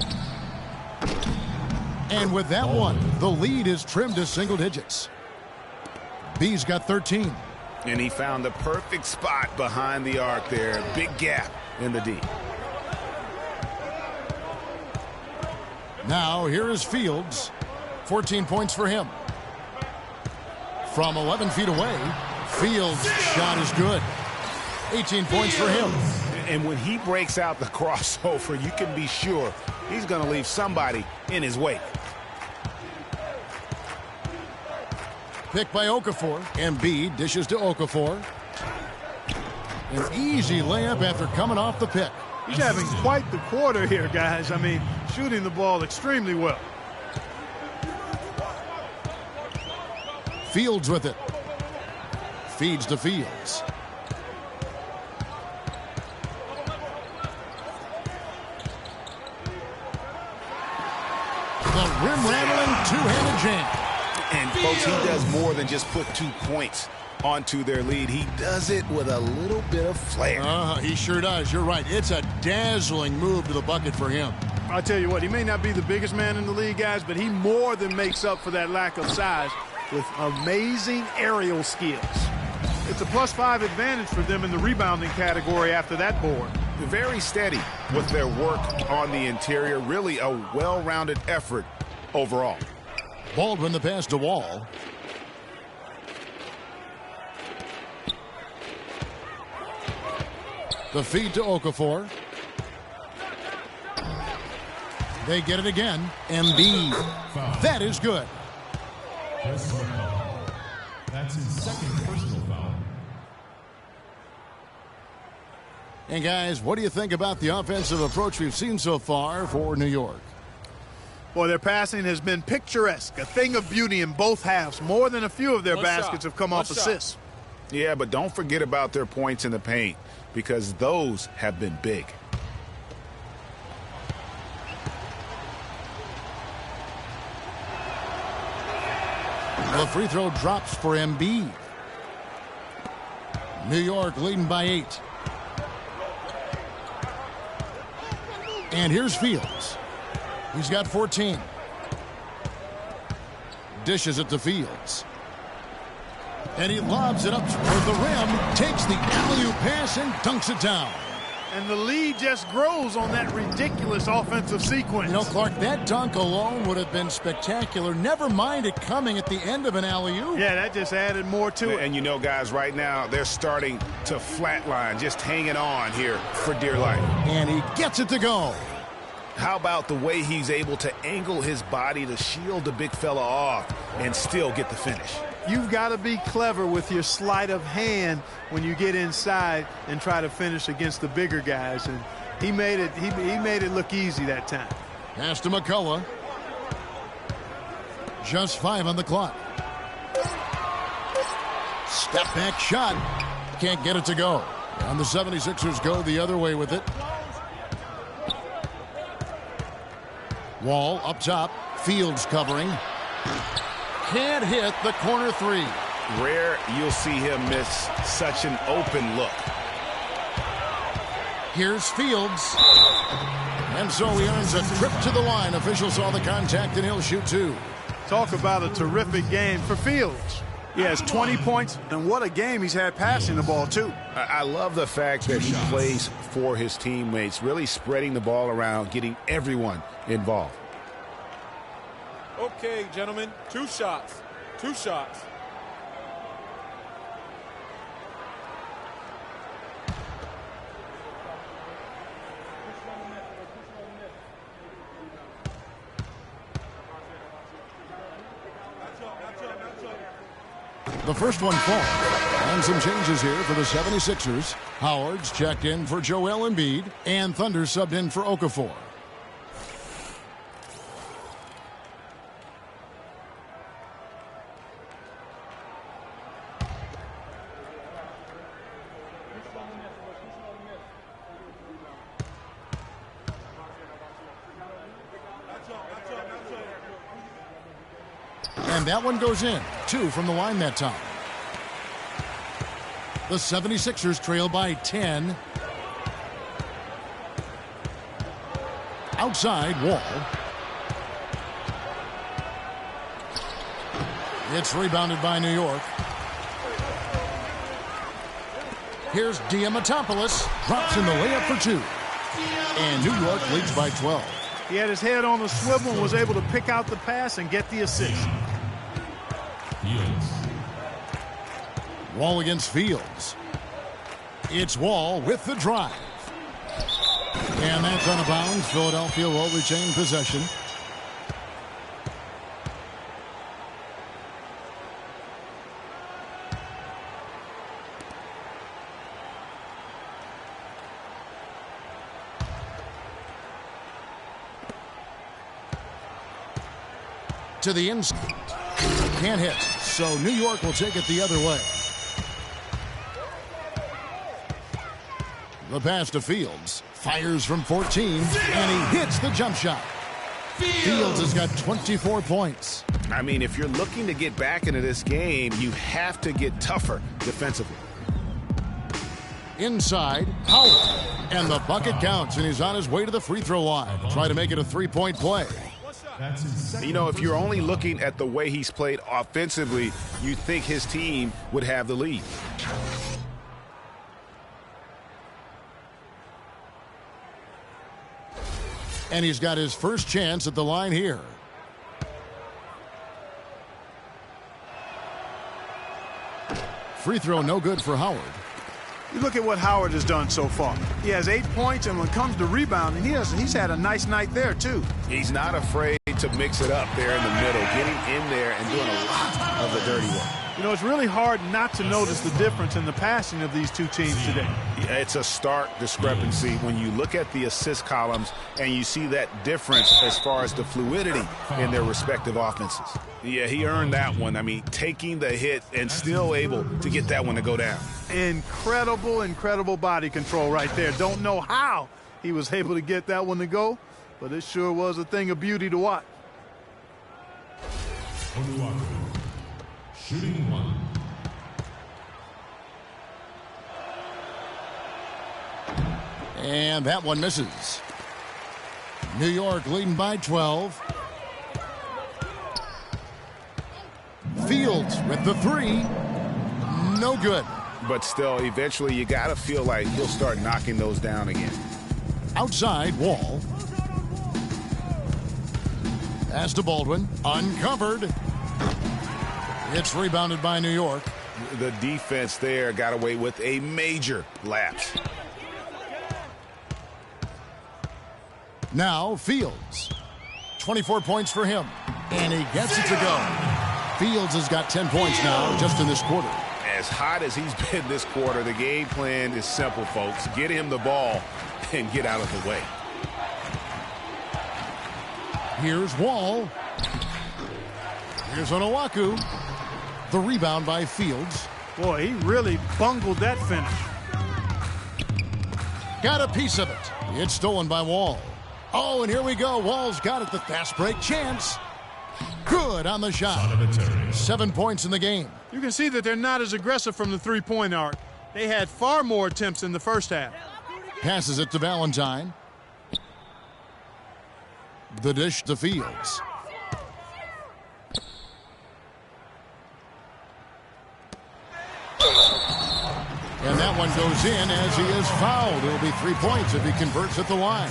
And with that one, the lead is trimmed to single digits. B's got 13. And he found the perfect spot behind the arc there. Big gap in the D. Now here is Fields. 14 points for him. From 11 feet away, Fields' shot is good. 18 points for him. And when he breaks out the crossover, you can be sure he's going to leave somebody in his wake. Pick by Okafor. Embiid dishes to Okafor. An easy layup after coming off the pick. He's having quite the quarter here, guys. I mean, shooting the ball extremely well. Fields with it. Feeds to Fields. The rim-rattling two-handed jam. And, folks, he does more than just put 2 points onto their lead. He does it with a little bit of flair. He sure does. You're right. It's a dazzling move to the bucket for him. I'll tell you what, he may not be the biggest man in the league, guys, but he more than makes up for that lack of size with amazing aerial skills. It's a +5 advantage for them in the rebounding category after that board. Very steady with their work on the interior. Really a well-rounded effort overall. Baldwin the pass to Wall. The feed to Okafor. They get it again. Embiid. That is good. That's his second personal foul. And guys, what do you think about the offensive approach we've seen so far for New York? Well, their passing has been picturesque, a thing of beauty in both halves. More than a few of their baskets have come off assists. Yeah, but don't forget about their points in the paint, because those have been big. The free throw drops for Embiid. New York leading by 8. And here's Fields. He's got 14. Dishes it to Fields. And he lobs it up toward the rim. Takes the alley-oop pass and dunks it down. And the lead just grows on that ridiculous offensive sequence. You know, Clark, that dunk alone would have been spectacular. Never mind it coming at the end of an alley-oop. Yeah, that just added more to it. And you know, guys, right now, they're starting to flatline, just hanging on here for dear life. And he gets it to go. How about the way he's able to angle his body to shield the big fella off and still get the finish? You've got to be clever with your sleight of hand when you get inside and try to finish against the bigger guys. And he made it look easy that time. Pass to McCullough. Just 5 on the clock. Step back shot. Can't get it to go. And the 76ers go the other way with it. Wall up top. Fields covering. Can't hit the corner three. Rare you'll see him miss such an open look. Here's Fields. And so he earns a trip to the line. Officials saw the contact and he'll shoot 2. Talk about a terrific game for Fields. He has 20 points, and what a game he's had passing the ball, too. I love the fact that he plays for his teammates, really spreading the ball around, getting everyone involved. Okay, gentlemen, 2 shots. 2 shots. The first one falls. And some changes here for the 76ers. Howard's checked in for Joel Embiid, and Thunder subbed in for Okafor. And that one goes in. 2 from the line that time. The 76ers trail by 10. Outside, Wall. It's rebounded by New York. Here's Diamantopoulos. Drops in the layup for 2. And New York leads by 12. He had his head on the swivel and was able to pick out the pass and get the assist. Wall against Fields. It's Wall with the drive. And that's out of bounds. Philadelphia will retain possession. To the inside. Can't hit. So New York will take it the other way. The pass to Fields. Fires from 14. And he hits the jump shot. Fields has got 24 points. I mean, if you're looking to get back into this game, you have to get tougher defensively. Inside, Howard. And the bucket counts, and he's on his way to the free throw line. Try to make it a 3-point play. You know, if you're only looking at the way he's played offensively, you'd think his team would have the lead. And he's got his first chance at the line here. Free throw no good for Howard. You look at what Howard has done so far. He has 8 points, and when it comes to rebounding, he's had a nice night there, too. He's not afraid to mix it up there in the middle, getting in there and doing a lot of the dirty work. You know, it's really hard not to notice the difference in the passing of these two teams today. It's a stark discrepancy when you look at the assist columns and you see that difference as far as the fluidity in their respective offenses. Yeah, he earned that one. I mean, taking the hit and still able to get that one to go down. Incredible, incredible body control right there. Don't know how he was able to get that one to go, but it sure was a thing of beauty to watch. Shooting 1. And that one misses. New York leading by 12. Fields with the 3. No good. But still, eventually you got to feel like he'll start knocking those down again. Outside, Wall. Pass to Baldwin. Uncovered. It's rebounded by New York. The defense there got away with a major lapse. Now Fields. 24 points for him. And he gets it to go. Fields has got 10 points now just in this quarter. As hot as he's been this quarter, the game plan is simple, folks. Get him the ball and get out of the way. Here's Wall. Here's Onuaku. The rebound by Fields. Boy, he really bungled that finish. Got a piece of it. It's stolen by Wall. Oh, and here we go. Wall's got it. The fast break chance. Good on the shot. 7 points in the game. You can see that they're not as aggressive from the three-point arc. They had far more attempts in the first half. Passes it to Valentine. The dish to Fields. And that one goes in as he is fouled. It'll be 3 points if he converts at the line.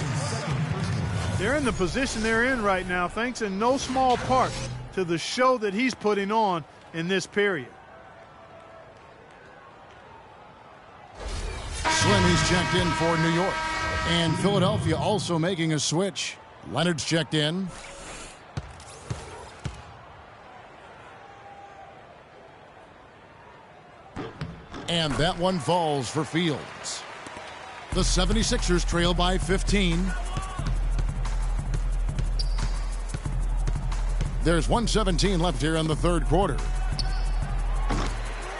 They're in the position they're in right now, thanks in no small part to the show that he's putting on in this period. Slim, he's checked in for New York. And Philadelphia also making a switch. Leonard's checked in. And that one falls for Fields. The 76ers trail by 15. There's 1:17 left here in the third quarter.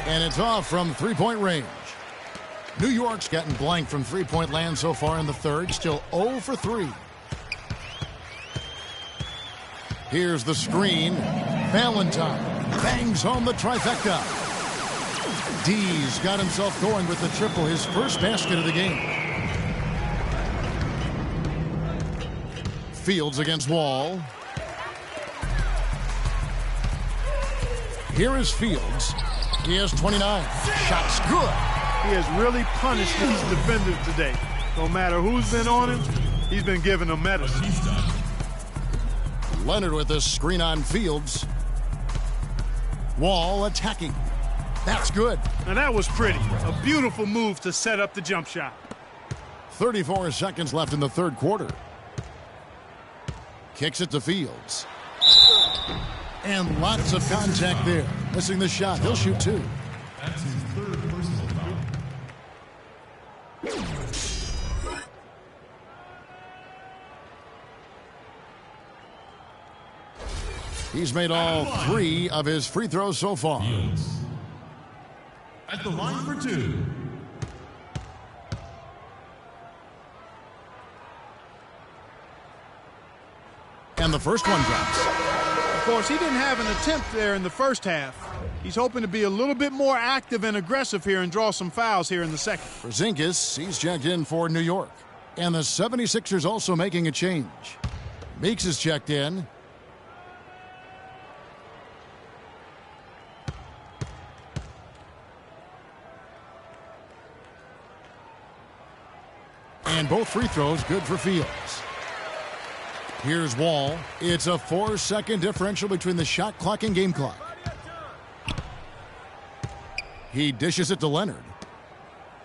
And it's off from three-point range. New York's gotten blank from three-point land so far in the third. Still 0 for 3. Here's the screen. Valentine bangs home the trifecta. D's got himself going with the triple, his first basket of the game. Fields against Wall. Here is Fields. He has 29. Shot's good. He has really punished these defenders today. No matter who's been on him, he's been giving them medicine. Leonard with this screen on Fields. Wall attacking. That's good. And that was pretty. A beautiful move to set up the jump shot. 34 seconds left in the third quarter. Kicks it to Fields. And lots of contact there. Missing the shot. He'll shoot two. That's his third personal foul. He's made all 3 of his free throws so far. Fields. At the line for 2. And the first one drops. Of course, he didn't have an attempt there in the first half. He's hoping to be a little bit more active and aggressive here and draw some fouls here in the second. Porzingis, he's checked in for New York. And the 76ers also making a change. Meeks is checked in. And both free throws good for Fields. Here's Wall. It's a 4-second differential between the shot clock and game clock. He dishes it to Leonard.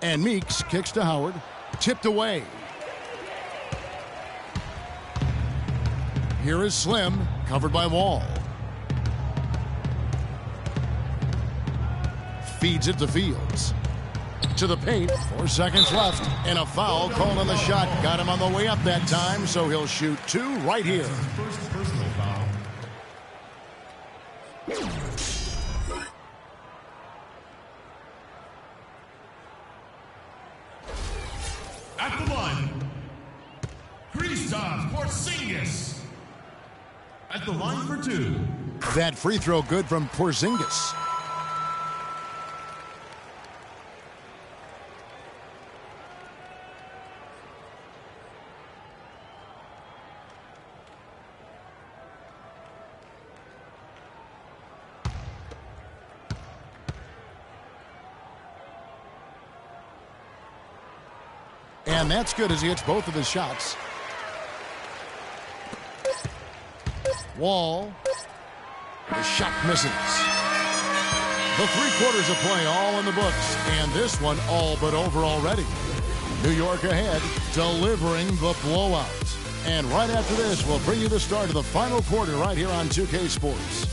And Meeks kicks to Howard. Tipped away. Here is Slim, covered by Wall. Feeds it to Fields. To the paint, 4 seconds left, and a foul called on the shot. Got him on the way up that time, so he'll shoot 2 right here. First personal foul. At the line, Kristaps Porzingis. At the line for 2. That free throw good from Porzingis. And that's good as he hits both of his shots. Wall. The shot misses. The 3 quarters of play all in the books, and this one all but over already. New York ahead, delivering the blowout. And right after this, we'll bring you the start of the final quarter right here on 2K Sports.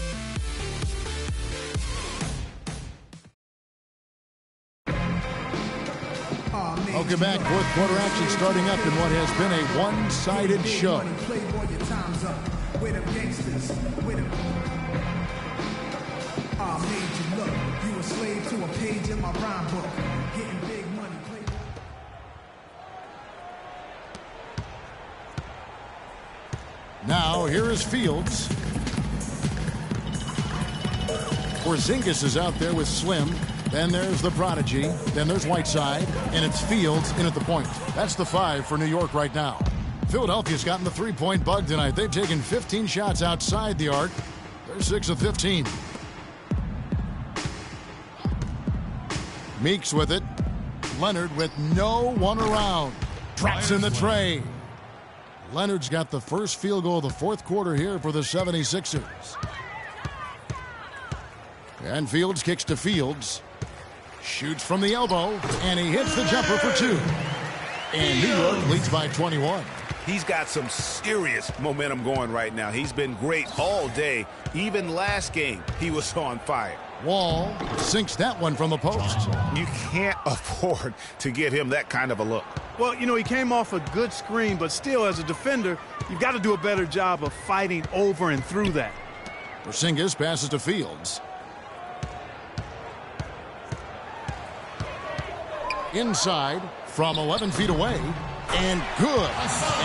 Welcome back. Fourth quarter action starting up in what has been a one-sided show. You a slave to a page in my rhyme book. Getting big money. Now here is Fields. Porzingis is out there with Slim. Then there's the prodigy. Then there's Whiteside. And it's Fields in at the point. That's the 5 for New York right now. Philadelphia's gotten the three-point bug tonight. They've taken 15 shots outside the arc. They're 6 of 15. Meeks with it. Leonard with no one around. Drops in the tray. Leonard's got the first field goal of the fourth quarter here for the 76ers. And Fields kicks to Fields. Shoots from the elbow, and he hits the jumper for 2. And New York leads by 21. He's got some serious momentum going right now. He's been great all day. Even last game, he was on fire. Wall sinks that one from the post. You can't afford to give him that kind of a look. Well, you know, he came off a good screen, but still, as a defender, you've got to do a better job of fighting over and through that. Porzingis passes to Fields. Inside from 11 feet away. And good,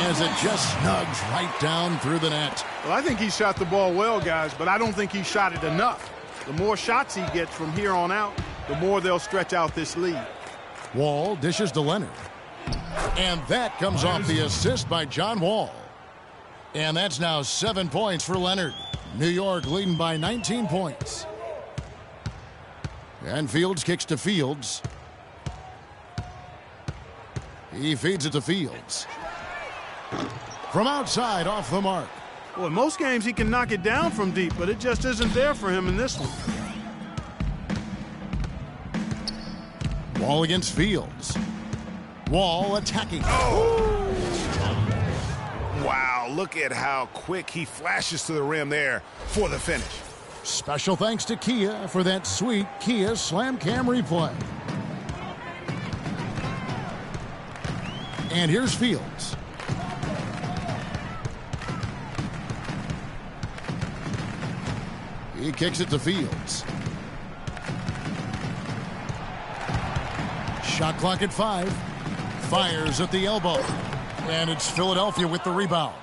as it just snugs right down through the net. Well, I think he shot the ball well, guys, but I don't think he shot it enough. The more shots he gets from here on out, the more they'll stretch out this lead. Wall dishes to Leonard. And that comes off the assist by John Wall. And that's now 7 points for Leonard. New York leading by 19 points. And Fields kicks to Fields. He feeds it to Fields. From outside, off the mark. Well, in most games he can knock it down from deep, but it just isn't there for him in this one. Wall against Fields. Wall attacking. Oh! Wow, look at how quick he flashes to the rim there for the finish. Special thanks to Kia for that sweet Kia Slam Cam replay. And here's Fields. He kicks it to Fields. Shot clock at 5. Fires at the elbow. And it's Philadelphia with the rebound.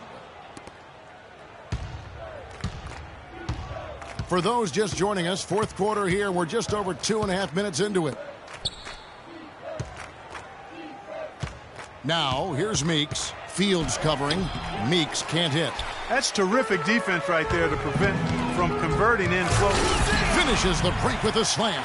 For those just joining us, fourth quarter here. We're just over 2.5 minutes into it. Now, here's Meeks. Fields covering. Meeks can't hit. That's terrific defense right there to prevent from converting in close. Finishes the break with a slam.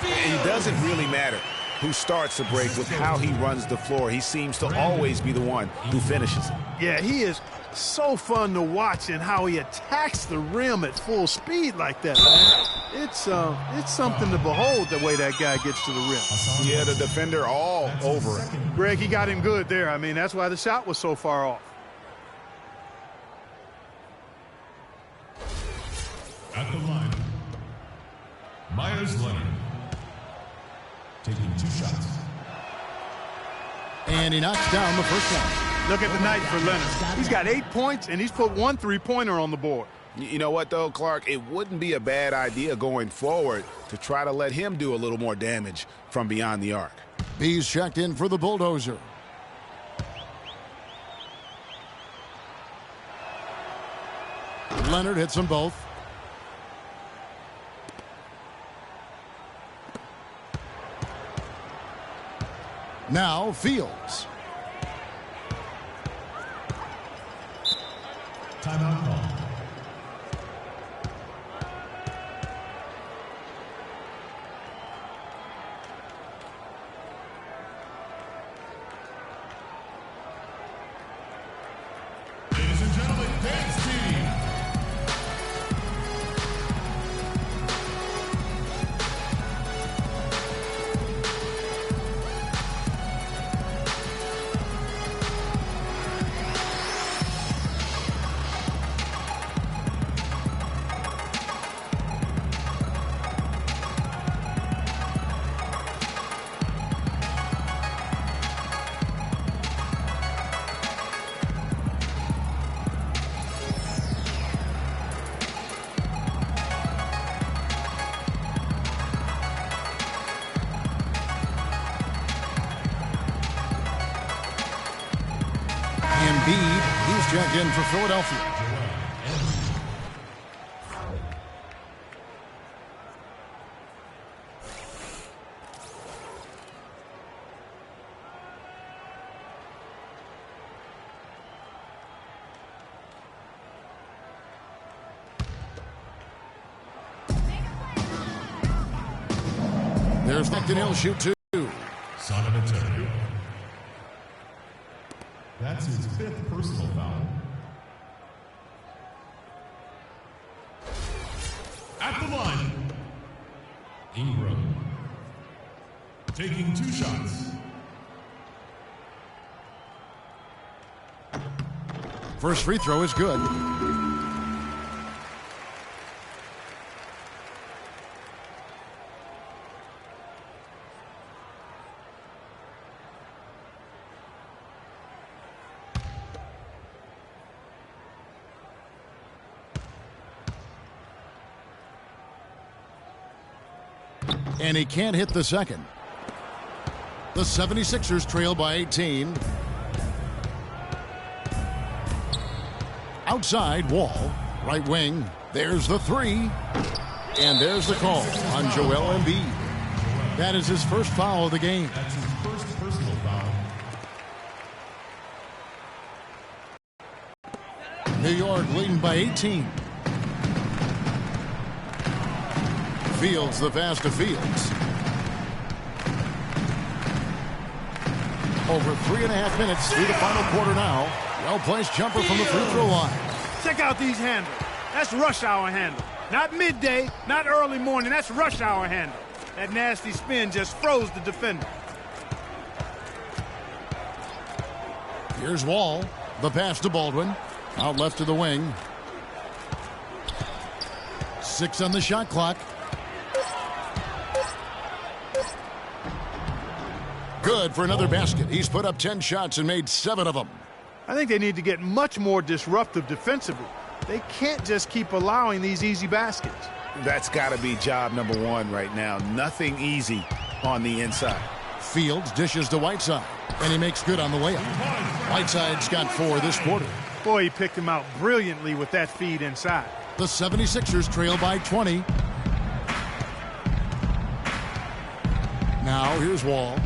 It doesn't really matter who starts the break with how he runs the floor. He seems to always be the one who finishes it. Yeah, he is so fun to watch and how he attacks the rim at full speed like that, man. It's something to behold the way that guy gets to the rim. Yeah, the defender all over it. Greg, he got him good there. I mean, that's why the shot was so far off. At the line, Myers Leonard taking 2 shots. And he knocks down the first one. Look at the night for Leonard. He's got 8 points, and he's put 1 3-pointer on the board. You know what, though, Clark? It wouldn't be a bad idea going forward to try to let him do a little more damage from beyond the arc. B's checked in for the bulldozer. Leonard hits them both. Now Fields. Timeout call. Embiid, he's checked in for Philadelphia. There's Becton, he'll shoot two. Son of a turn. That's his 5th personal foul. At the line, Ingram. Taking 2 shots. First free throw is good. And he can't hit the second. The 76ers trail by 18. Outside, Wall, right wing. There's the 3. And there's the call on Joel Embiid. That is his first foul of the game. That's his first personal foul. New York leading by 18. Fields, the pass to Fields. Over 3.5 minutes through the final quarter now. Well-placed jumper from the free throw line. Check out these handles. That's rush hour handle. Not midday, not early morning. That's rush hour handle. That nasty spin just froze the defender. Here's Wall. The pass to Baldwin. Out left to the wing. 6 on the shot clock. Good for another basket. He's put up 10 shots and made 7 of them. I think they need to get much more disruptive defensively. They can't just keep allowing these easy baskets. That's got to be job number 1 right now. Nothing easy on the inside. Fields dishes to Whiteside, and he makes good on the layup. Whiteside's got 4 this quarter. Boy, he picked him out brilliantly with that feed inside. The 76ers trail by 20. Now here's Wall.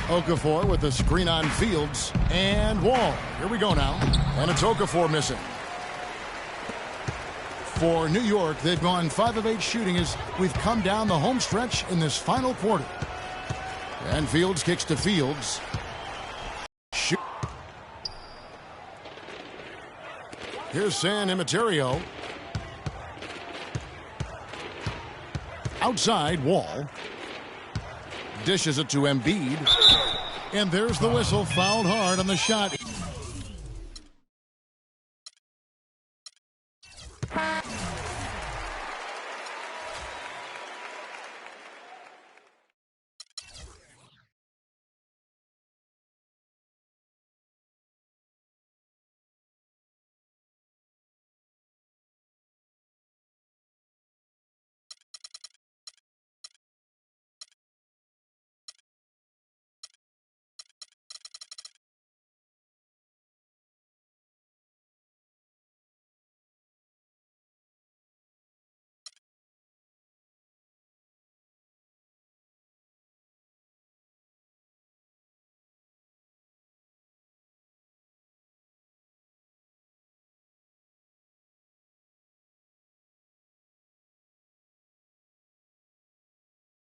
Okafor with a screen on Fields. And Wall. Here we go now. And it's Okafor missing. For New York, they've gone 5 of 8 shooting as we've come down the home stretch in this final quarter. And Fields kicks to Fields. Shoot. Here's San Emeterio. Outside, Wall. Dishes it to Embiid. And there's the whistle, fouled hard on the shot.